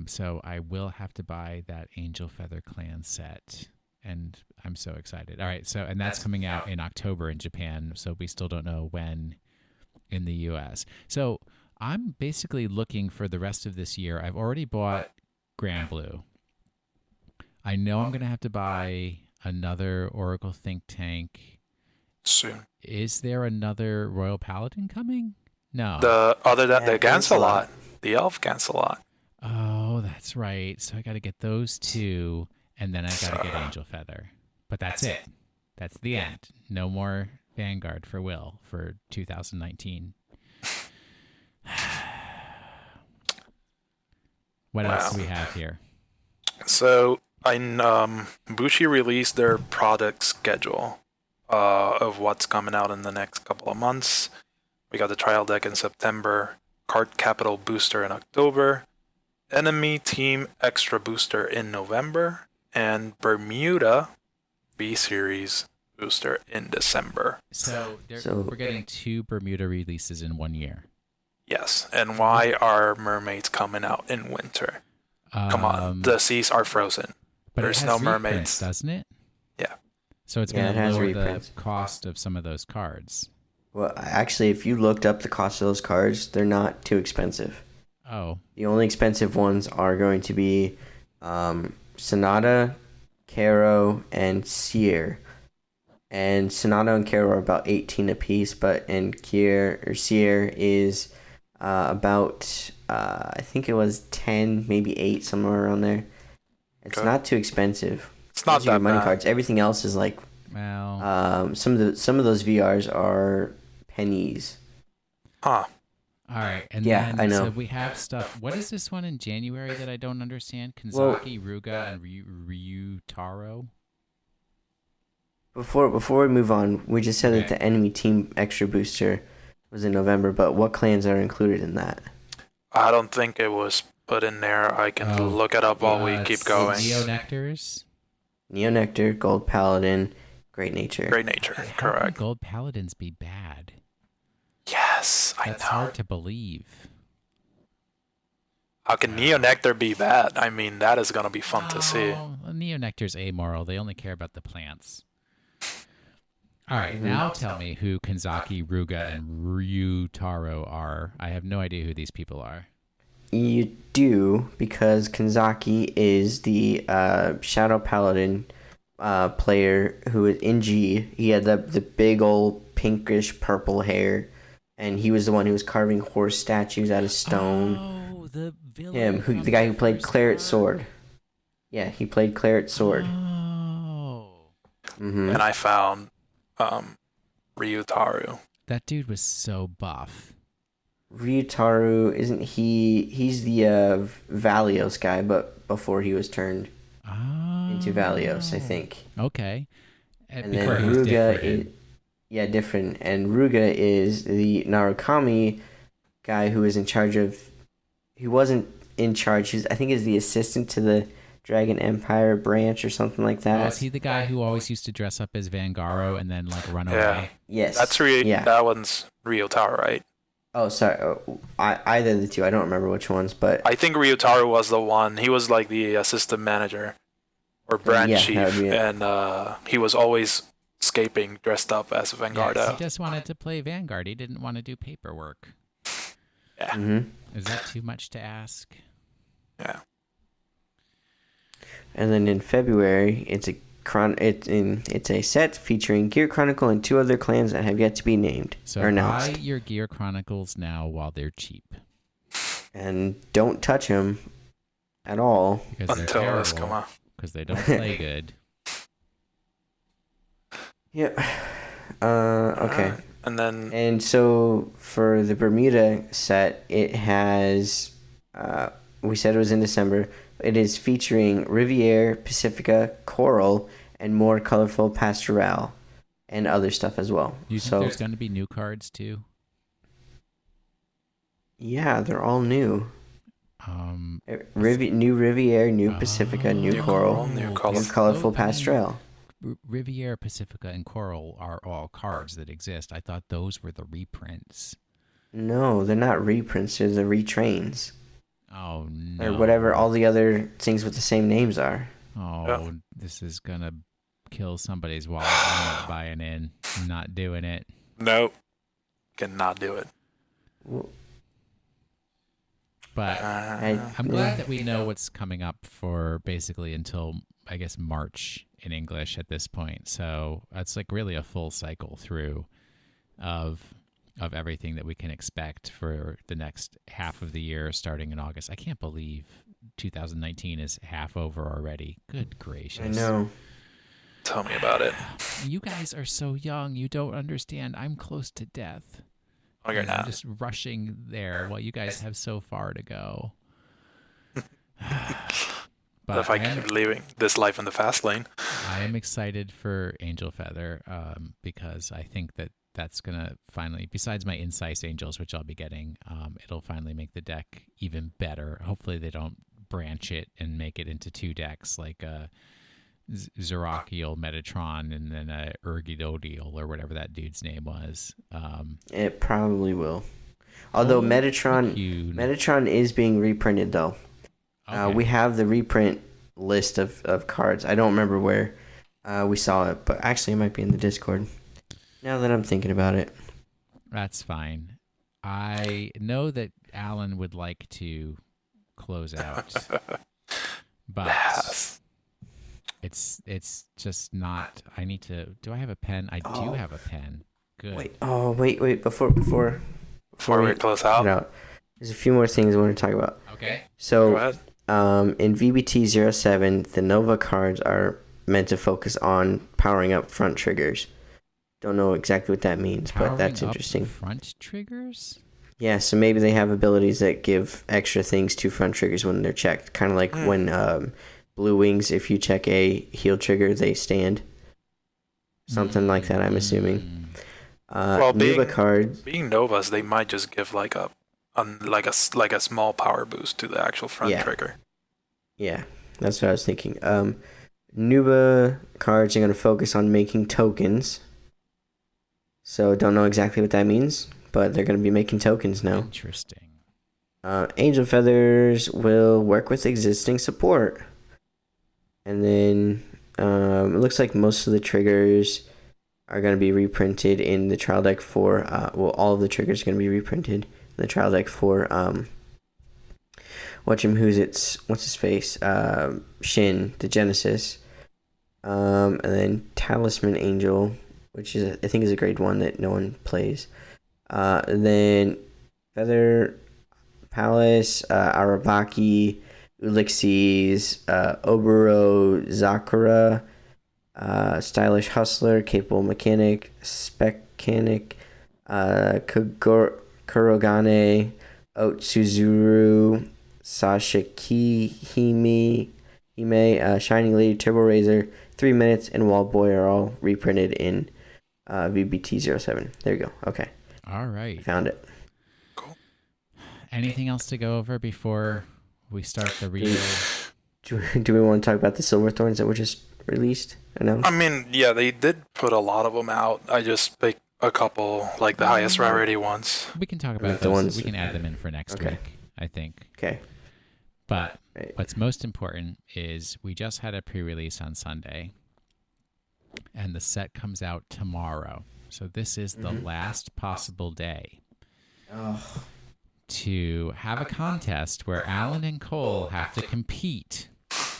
[SPEAKER 1] So I will have to buy that Angel Feather clan set, and I'm so excited. All right, and that's coming out in October in Japan, so we still don't know when in the US. So I'm basically looking for the rest of this year. I've already bought Grand Blue. I know I'm going to have to buy another Oracle Think Tank
[SPEAKER 2] Soon.
[SPEAKER 1] Is there another Royal Paladin coming? No.
[SPEAKER 2] The Gancelot, the Elf Gancelot.
[SPEAKER 1] Oh, that's right. So I got to get those two, and then I got to get Angel Feather. But that's it. That's the end. No more Vanguard for Will for 2019. What else do we have here?
[SPEAKER 2] So, Bushi released their product schedule of what's coming out in the next couple of months. We got the trial deck in September, Card Capital Booster in October, Enemy Team Extra Booster in November, and Bermuda B-Series Booster in December.
[SPEAKER 1] So we're getting 2 Bermuda releases in 1 year.
[SPEAKER 2] Yes, and why are mermaids coming out in winter? Come on, the seas are frozen.
[SPEAKER 1] But
[SPEAKER 2] there's
[SPEAKER 1] it
[SPEAKER 2] no
[SPEAKER 1] has
[SPEAKER 2] mermaids,
[SPEAKER 1] reprints, doesn't it?
[SPEAKER 2] Yeah.
[SPEAKER 1] So it's going to lower
[SPEAKER 3] reprints.
[SPEAKER 1] the cost of some of those cards.
[SPEAKER 3] Well, actually, if you looked up the cost of those cards, they're not too expensive.
[SPEAKER 1] Oh.
[SPEAKER 3] The only expensive ones are going to be Sonata, Caro, and Seer. And Sonata and Caro are about 18 apiece, Seer is about I think it was 10, maybe 8, somewhere around there. It's not too expensive.
[SPEAKER 2] It's not that
[SPEAKER 3] money
[SPEAKER 2] bad.
[SPEAKER 3] cards. Everything else is like some of those VRs are pennies.
[SPEAKER 2] Huh.
[SPEAKER 1] All right, and
[SPEAKER 3] Yeah,
[SPEAKER 1] then,
[SPEAKER 3] I know.
[SPEAKER 1] So we have stuff. What is this one in January that I don't understand? Kanzaki, Ruga, and Ryutaro.
[SPEAKER 3] Before we move on, we just said that the enemy team extra booster was in November, but what clans are included in that?
[SPEAKER 2] I don't think it was put in there. I can look it up while we keep going.
[SPEAKER 1] Neo Nectars.
[SPEAKER 3] Neo Nectar, Gold Paladin, Great Nature.
[SPEAKER 2] Great Nature,
[SPEAKER 1] How can
[SPEAKER 2] correct.
[SPEAKER 1] Gold Paladins be bad?
[SPEAKER 2] Yes, I know.
[SPEAKER 1] That's hard to believe.
[SPEAKER 2] How can Neo Nectar be bad? I mean, that is going to be fun to see.
[SPEAKER 1] Neo Nectar's amoral. They only care about the plants. All right, now tell me who Kanzaki, Ruga, and Ryutaro are. I have no idea who these people are.
[SPEAKER 3] You do, because Kanzaki is the Shadow Paladin player who is in G. He had the big old pinkish purple hair, and he was the one who was carving horse statues out of stone.
[SPEAKER 1] Oh, the villain.
[SPEAKER 3] The guy who played Claret Sword. Yeah, he played Claret Sword.
[SPEAKER 1] Oh.
[SPEAKER 3] Mm-hmm.
[SPEAKER 2] And I found Ryutaru.
[SPEAKER 1] That dude was so buff.
[SPEAKER 3] Ryutaru, isn't he? He's the Valios guy, but before he was turned into Valios, I think.
[SPEAKER 1] Okay.
[SPEAKER 3] And
[SPEAKER 1] Before
[SPEAKER 3] then
[SPEAKER 1] he was
[SPEAKER 3] Ruga
[SPEAKER 1] different.
[SPEAKER 3] is different. And Ruga is the Narukami guy who is in charge of. He wasn't in charge. I think he's the assistant to the Dragon Empire branch or something like that.
[SPEAKER 1] Oh, is he the guy who always used to dress up as Vangaro and then run away?
[SPEAKER 3] Yes.
[SPEAKER 2] That's that one's Ryutaru, right?
[SPEAKER 3] Oh, sorry. Either of the two. I don't remember which ones, but
[SPEAKER 2] I think Ryutaru was the one. He was like the assistant manager or branch chief, and he was always escaping dressed up as Vanguard.
[SPEAKER 1] Yes, he just wanted to play Vanguard. He didn't want to do paperwork.
[SPEAKER 2] Yeah.
[SPEAKER 3] Mm-hmm.
[SPEAKER 1] Is that too much to ask?
[SPEAKER 2] Yeah.
[SPEAKER 3] And then in February, it's a set featuring Gear Chronicle and 2 other clans that have yet to be named
[SPEAKER 1] So
[SPEAKER 3] or announced.
[SPEAKER 1] buy your Gear Chronicles now while they're cheap.
[SPEAKER 3] And don't touch them at all.
[SPEAKER 1] Because they're
[SPEAKER 2] Until this come
[SPEAKER 1] terrible.
[SPEAKER 2] out.
[SPEAKER 1] Because they don't play good.
[SPEAKER 3] Yep. Okay.
[SPEAKER 2] And then
[SPEAKER 3] And so for the Bermuda set, it has, we said it was in December. It is featuring Riviere, Pacifica, Coral, and more colorful Pastoral, and other stuff as well.
[SPEAKER 1] Do you think
[SPEAKER 3] So
[SPEAKER 1] there's going to be new cards too?
[SPEAKER 3] yeah, they're all new. New Riviere, new Pacifica, new
[SPEAKER 2] New
[SPEAKER 3] Coral,
[SPEAKER 2] Coral, new
[SPEAKER 3] new
[SPEAKER 2] colorful.
[SPEAKER 3] colorful Pastoral.
[SPEAKER 1] Riviere, Pacifica, and Coral are all cards that exist. I thought those were the reprints.
[SPEAKER 3] No, they're not reprints. They're the retrains.
[SPEAKER 1] Oh, no.
[SPEAKER 3] Or whatever all the other things with the same names are.
[SPEAKER 1] Oh,
[SPEAKER 2] Yeah.
[SPEAKER 1] This is going to kill somebody's wallet. I'm not buying in. I'm not doing it.
[SPEAKER 2] Nope. Cannot do it.
[SPEAKER 1] But I'm glad that we know what's coming up for basically until, I guess, March in English at this point. So that's like really a full cycle through of everything that we can expect for the next half of the year starting in August. I can't believe 2019 is half over already. Good gracious.
[SPEAKER 3] I know.
[SPEAKER 2] Tell me about it.
[SPEAKER 1] You guys are so young. You don't understand. I'm close to death.
[SPEAKER 2] Oh, you're
[SPEAKER 1] I'm
[SPEAKER 2] not.
[SPEAKER 1] just rushing there while you guys have so far to go.
[SPEAKER 2] But if I keep leaving this life in the fast lane.
[SPEAKER 1] I am excited for Angel Feather because I think that that's going to finally, besides my Incise Angels, which I'll be getting, it'll finally make the deck even better. Hopefully they don't branch it and make it into 2 decks like a Zerachiel Metatron and then a Urgidodiel or whatever that dude's name was.
[SPEAKER 3] It probably will. Although Metatron is being reprinted, though.
[SPEAKER 1] Okay.
[SPEAKER 3] We have the reprint list of cards. I don't remember where we saw it, but actually it might be in the Discord. Now that I'm thinking about it.
[SPEAKER 1] That's fine. I know that Alan would like to close out, but
[SPEAKER 2] Yes.
[SPEAKER 1] it's just not. I need to. Do I have a pen? I do have a pen. Good.
[SPEAKER 3] Wait. Before
[SPEAKER 2] we close out.
[SPEAKER 3] There's a few more things I want to talk about.
[SPEAKER 1] Okay.
[SPEAKER 3] So,
[SPEAKER 2] Go ahead.
[SPEAKER 3] in VBT07, the Nova cards are meant to focus on powering up front triggers. Don't know exactly what that means, but that's
[SPEAKER 1] Powering up
[SPEAKER 3] interesting.
[SPEAKER 1] Front triggers?
[SPEAKER 3] Yeah, so maybe they have abilities that give extra things to front triggers when they're checked. Kind of like when Blue Wings, if you check a heal trigger, they stand. Something like that, I'm assuming.
[SPEAKER 2] Well,
[SPEAKER 3] Nova cards.
[SPEAKER 2] Being Novas, they might just give like a small power boost to the actual front trigger.
[SPEAKER 3] Yeah, that's what I was thinking. Nuba cards are going to focus on making tokens. So don't know exactly what that means, but they're going to be making tokens now.
[SPEAKER 1] Interesting.
[SPEAKER 3] Angel Feathers will work with existing support. And then it looks like most of the triggers are going to be reprinted in the trial deck for... all of the triggers are going to be reprinted in the trial deck for... what's his face? Shin, the Genesis. And then Talisman Angel, which is I think is a grade 1 that no one plays. And then Feather Palace, Arabaki, Ulixes, Obero, Zakura, Stylish Hustler, Capable Mechanic, Specanic, Kurogane, Otsuzuru, Sashiki, Hime, Shining Lady, Turbo Razor, 3 Minutes, and Wild Boy are all reprinted in VBT07. There you go. Okay.
[SPEAKER 1] All right.
[SPEAKER 3] Found it.
[SPEAKER 2] Cool.
[SPEAKER 1] Anything else to go over before we start the real...
[SPEAKER 3] Do we want to talk about the Silverthorns that were just released? Announced?
[SPEAKER 2] I mean, yeah, they did put a lot of them out. I just picked a couple, like the highest rarity ones.
[SPEAKER 1] We can talk about
[SPEAKER 3] the
[SPEAKER 1] those.
[SPEAKER 3] ones-
[SPEAKER 1] We can add them in for next
[SPEAKER 3] Okay.
[SPEAKER 1] week, I think.
[SPEAKER 3] Okay.
[SPEAKER 1] But
[SPEAKER 3] Right.
[SPEAKER 1] what's most important is we just had a pre-release on Sunday. and the set comes out tomorrow. So this is the last possible day to have a contest where Alan and Cole have to compete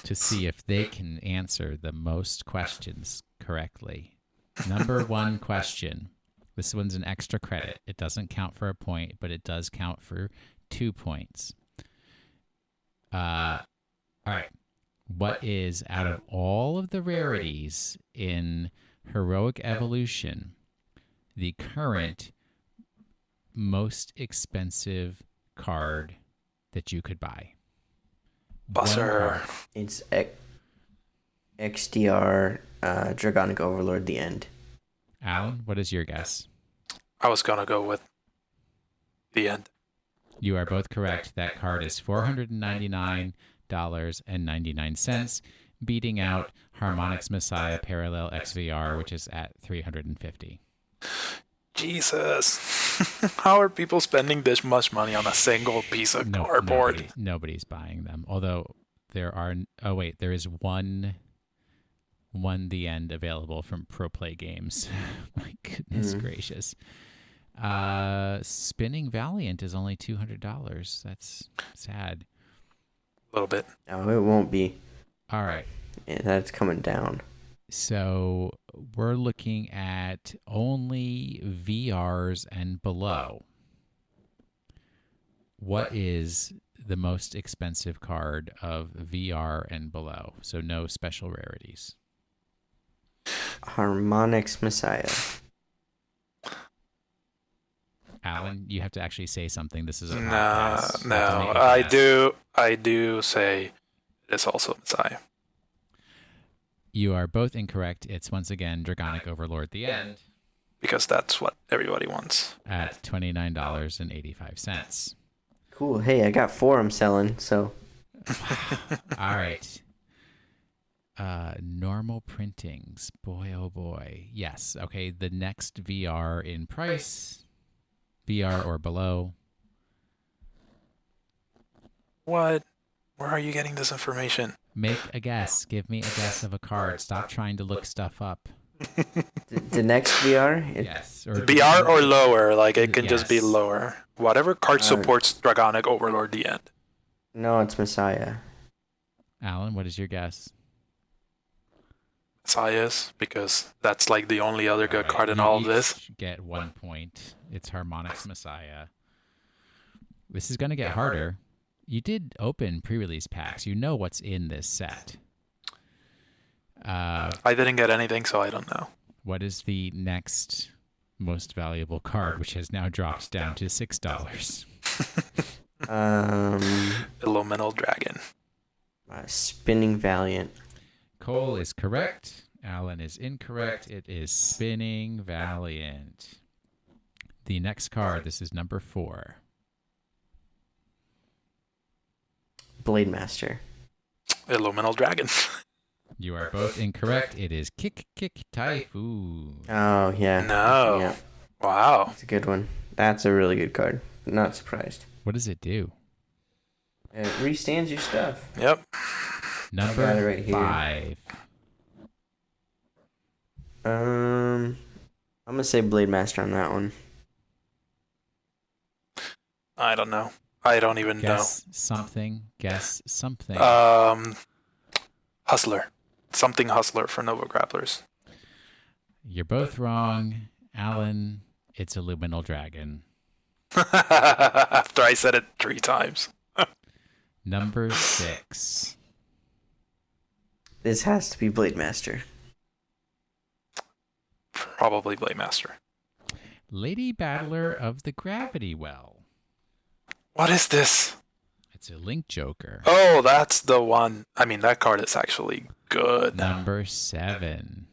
[SPEAKER 1] to see if they can answer the most questions correctly. Number 1 question. This one's an extra credit. It doesn't count for a point, but it does count for 2 points. All right. What is, out of all of the rarities in Heroic Evolution, the current most expensive card that you could buy?
[SPEAKER 2] Buzzer.
[SPEAKER 3] It's XDR Dragonic Overlord, the end.
[SPEAKER 1] Alan, what is your guess?
[SPEAKER 2] I was going to go with the end.
[SPEAKER 1] You are both correct. That card is $499.99, beating out Harmonix Messiah Parallel XVR, which is at $350.
[SPEAKER 2] Jesus. How are people spending this much money on a single piece of cardboard?
[SPEAKER 1] Nobody's buying them. Although there are... Oh, wait. There is one the end available from Pro Play Games. My goodness gracious. Spinning Valiant is only $200. That's sad.
[SPEAKER 2] A little bit.
[SPEAKER 3] No, it won't be.
[SPEAKER 1] All right.
[SPEAKER 3] Yeah, that's coming down.
[SPEAKER 1] So we're looking at only VRs and below. What is the most expensive card of VR and below? So no special rarities.
[SPEAKER 3] Harmonix Messiah.
[SPEAKER 1] Alan, you have to actually say something. This is a
[SPEAKER 2] No,
[SPEAKER 1] podcast.
[SPEAKER 2] no. I do say it's also Messiah.
[SPEAKER 1] You are both incorrect. It's once again Dragonic Overlord, the end.
[SPEAKER 2] Because that's what everybody wants.
[SPEAKER 1] At $29.85.
[SPEAKER 3] Cool. Hey, I got 4 I'm selling, so.
[SPEAKER 1] All right. Normal printings. Boy, oh boy. Yes. Okay. The next VR in price. VR or below.
[SPEAKER 2] What? Where are you getting this information?
[SPEAKER 1] Make a guess. Give me a guess of a card. Stop trying to look stuff up.
[SPEAKER 3] The next VR?
[SPEAKER 1] Yes. Or
[SPEAKER 2] VR or lower. Like, it can just be
[SPEAKER 1] Yes.
[SPEAKER 2] lower. Whatever card supports Dragonic Overlord, the end.
[SPEAKER 3] No, it's Messiah.
[SPEAKER 1] Alan, what is your guess?
[SPEAKER 2] Messiah's, because that's like the only other good card in
[SPEAKER 1] You
[SPEAKER 2] all of this.
[SPEAKER 1] each get 1 point. It's Harmonix Messiah. This is going to get harder. You did open pre-release packs. You know what's in this set.
[SPEAKER 2] I didn't get anything, so I don't know.
[SPEAKER 1] What is the next most valuable card, which has now dropped down to $6?
[SPEAKER 2] Illuminal Dragon.
[SPEAKER 3] Spinning Valiant.
[SPEAKER 1] Cole is correct. Alan is incorrect. It is Spinning Valiant. The next card, this is number 4.
[SPEAKER 3] Blade Master.
[SPEAKER 2] Illuminal Dragon.
[SPEAKER 1] You are both incorrect. It is Kick Typhoon.
[SPEAKER 3] Oh, yeah.
[SPEAKER 2] No.
[SPEAKER 3] Yeah,
[SPEAKER 2] Wow.
[SPEAKER 3] it's a good one. That's a really good card. Not surprised.
[SPEAKER 1] What does it do?
[SPEAKER 3] It restands your stuff.
[SPEAKER 2] Yep.
[SPEAKER 1] Number
[SPEAKER 3] got it right here.
[SPEAKER 1] 5.
[SPEAKER 3] I'm gonna say Blade Master on that one.
[SPEAKER 2] I don't know. I don't even
[SPEAKER 1] Guess something. Guess something.
[SPEAKER 2] know. Hustler. Something Hustler for Nova Grapplers.
[SPEAKER 1] You're both wrong. Alan, it's a Luminal Dragon.
[SPEAKER 2] After I said it 3 times.
[SPEAKER 1] Number 6.
[SPEAKER 3] This has to be Blade Master.
[SPEAKER 2] Probably Blade Master.
[SPEAKER 1] Lady Battler of the Gravity Well.
[SPEAKER 2] What is this?
[SPEAKER 1] It's a Link Joker.
[SPEAKER 2] Oh, that's the one. I mean, that card is actually good.
[SPEAKER 1] Number 7.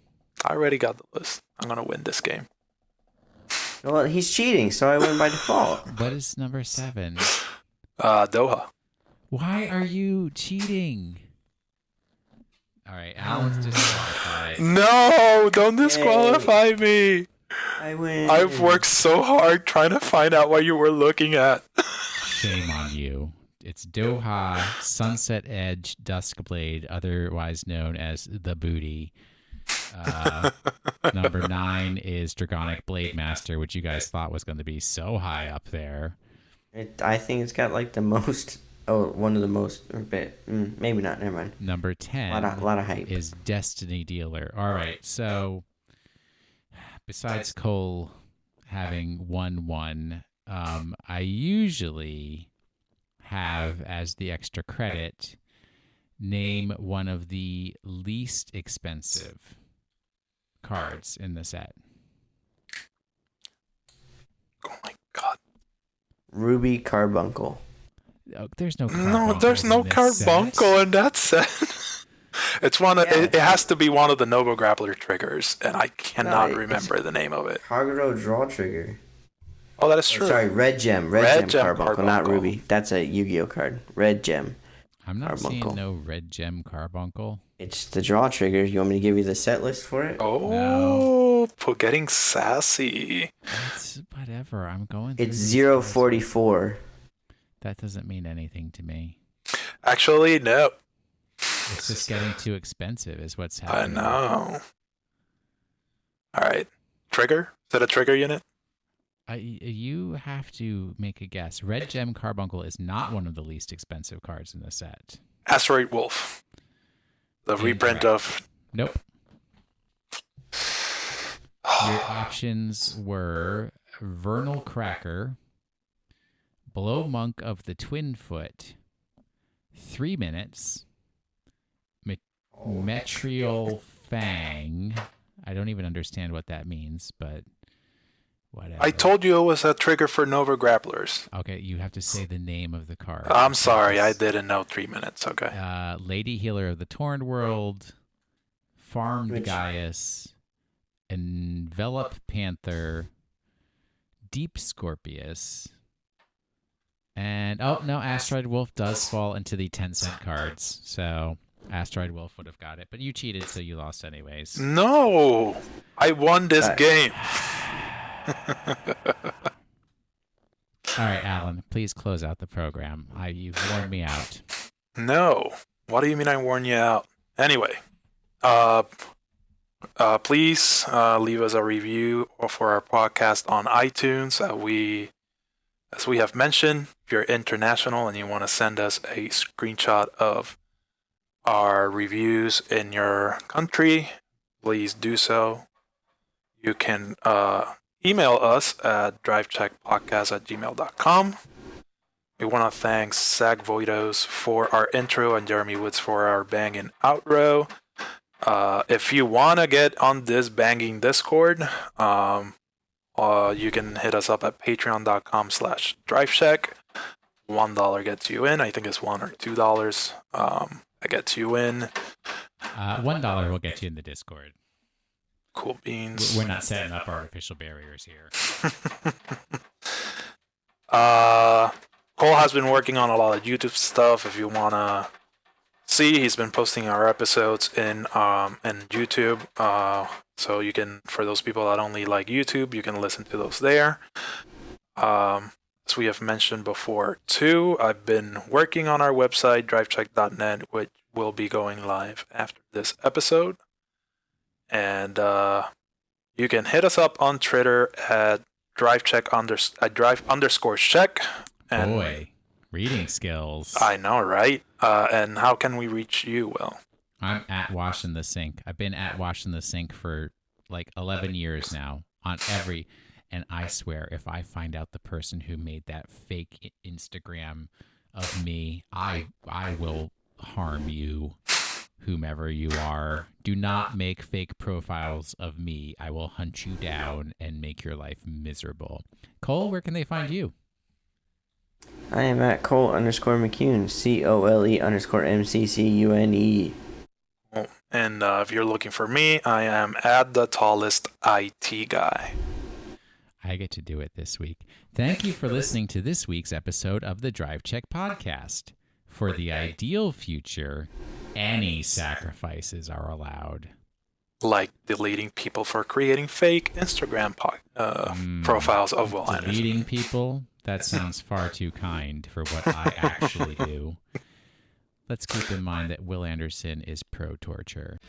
[SPEAKER 2] I already got the list. I'm going to win this game.
[SPEAKER 3] Well, he's cheating, so I win by default.
[SPEAKER 1] What is number 7?
[SPEAKER 2] Doha.
[SPEAKER 1] Why are you cheating? All right, Alan's disqualified.
[SPEAKER 2] No, don't disqualify me.
[SPEAKER 3] I win.
[SPEAKER 2] I've worked so hard trying to find out what you were looking at.
[SPEAKER 1] Shame on you. It's Doha, Sunset Edge, Duskblade, otherwise known as the Booty. Number 9 is Dragonic Blade Master, which you guys thought was going to be so high up there.
[SPEAKER 3] I think it's got like the most. Oh, one of the most. Maybe not. Never mind.
[SPEAKER 1] Number 10
[SPEAKER 3] a lot of hype.
[SPEAKER 1] is Destiny Dealer. All right, so besides Cole having 1-1, I usually have as the extra credit name one of the least expensive cards in the set.
[SPEAKER 2] Oh my god.
[SPEAKER 3] Ruby Carbuncle.
[SPEAKER 1] Oh, there's no
[SPEAKER 2] No, there's no Carbuncle in that set. It's one. It has to be one of the Noble Grappler triggers, and I cannot remember the name of it.
[SPEAKER 3] Kagero Draw Trigger.
[SPEAKER 2] Oh, that is true.
[SPEAKER 3] Sorry, Red Gem. Red Gem Carbuncle, not Ruby. That's a Yu-Gi-Oh card. Red Gem.
[SPEAKER 1] I'm not seeing no Red Gem Carbuncle.
[SPEAKER 3] It's the draw trigger. You want me to give you the set list for it?
[SPEAKER 2] Oh, getting sassy.
[SPEAKER 1] It's whatever. I'm going.
[SPEAKER 3] It's 044.
[SPEAKER 1] That doesn't mean anything to me.
[SPEAKER 2] Actually, no.
[SPEAKER 1] It's just getting too expensive is what's happening.
[SPEAKER 2] I know. All right. Trigger? Is that a trigger unit?
[SPEAKER 1] You have to make a guess. Red Gem Carbuncle is not one of the least expensive cards in the set.
[SPEAKER 2] Asteroid Wolf. The reprint of...
[SPEAKER 1] Nope. Your options were Vernal Cracker, Blow Monk of the Twin Foot, 3 minutes, Metrial Fang. I don't even understand what that means, but whatever.
[SPEAKER 2] I told you it was a trigger for Nova Grapplers.
[SPEAKER 1] Okay, you have to say the name of the card.
[SPEAKER 2] I'm sorry, I didn't know 3 minutes. Okay.
[SPEAKER 1] Lady Healer of the Torn World, Farmed Gaius, Envelop Panther, Deep Scorpius, and Asteroid Wolf does fall into the 10-cent cards, so Asteroid Wolf would have got it, but you cheated, so you lost anyways.
[SPEAKER 2] No, I won this game.
[SPEAKER 1] All right, Alan, please close out the program. You've worn me out.
[SPEAKER 2] No, what do you mean I worn you out? Anyway, please leave us a review for our podcast on iTunes. As we have mentioned, if you're international and you want to send us a screenshot of our reviews in your country, please do so. You can email us at drivecheckpodcast@gmail.com. We want to thank Zach Voidos for our intro and Jeremy Woods for our banging outro. If you want to get on this banging Discord, you can hit us up at patreon.com/drivecheck. $1 gets you in. I think it's $1 or $2. That gets you in.
[SPEAKER 1] $1 will get you in the Discord.
[SPEAKER 2] Cool beans.
[SPEAKER 1] We're not setting up artificial barriers here.
[SPEAKER 2] Cole has been working on a lot of YouTube stuff. If you want to see, he's been posting our episodes in YouTube. So you can, for those people that only like YouTube, you can listen to those there. As we have mentioned before too, I've been working on our website, drivecheck.net, which will be going live after this episode. And you can hit us up on Twitter at drive_check. And
[SPEAKER 1] boy, reading skills.
[SPEAKER 2] I know, right? And how can we reach you, Will?
[SPEAKER 1] I'm at Washing the Sink. I've been at Washing the Sink for like 11 years now on every... And I swear, if I find out the person who made that fake Instagram of me, I will harm you, whomever you are. Do not make fake profiles of me. I will hunt you down and make your life miserable. Cole, where can they find you?
[SPEAKER 3] I am at Cole_McCune, COLE_MCCUNE.
[SPEAKER 2] And if you're looking for me, I am at the tallest IT guy.
[SPEAKER 1] I get to do it this week. Thank you for listening to this week's episode of the Drive Check Podcast. For the ideal future, any sacrifices are allowed.
[SPEAKER 2] Like deleting people for creating fake Instagram profiles of Will Anderson.
[SPEAKER 1] Deleting people? That sounds far too kind for what I actually do. Let's keep in mind that Will Anderson is pro-torture.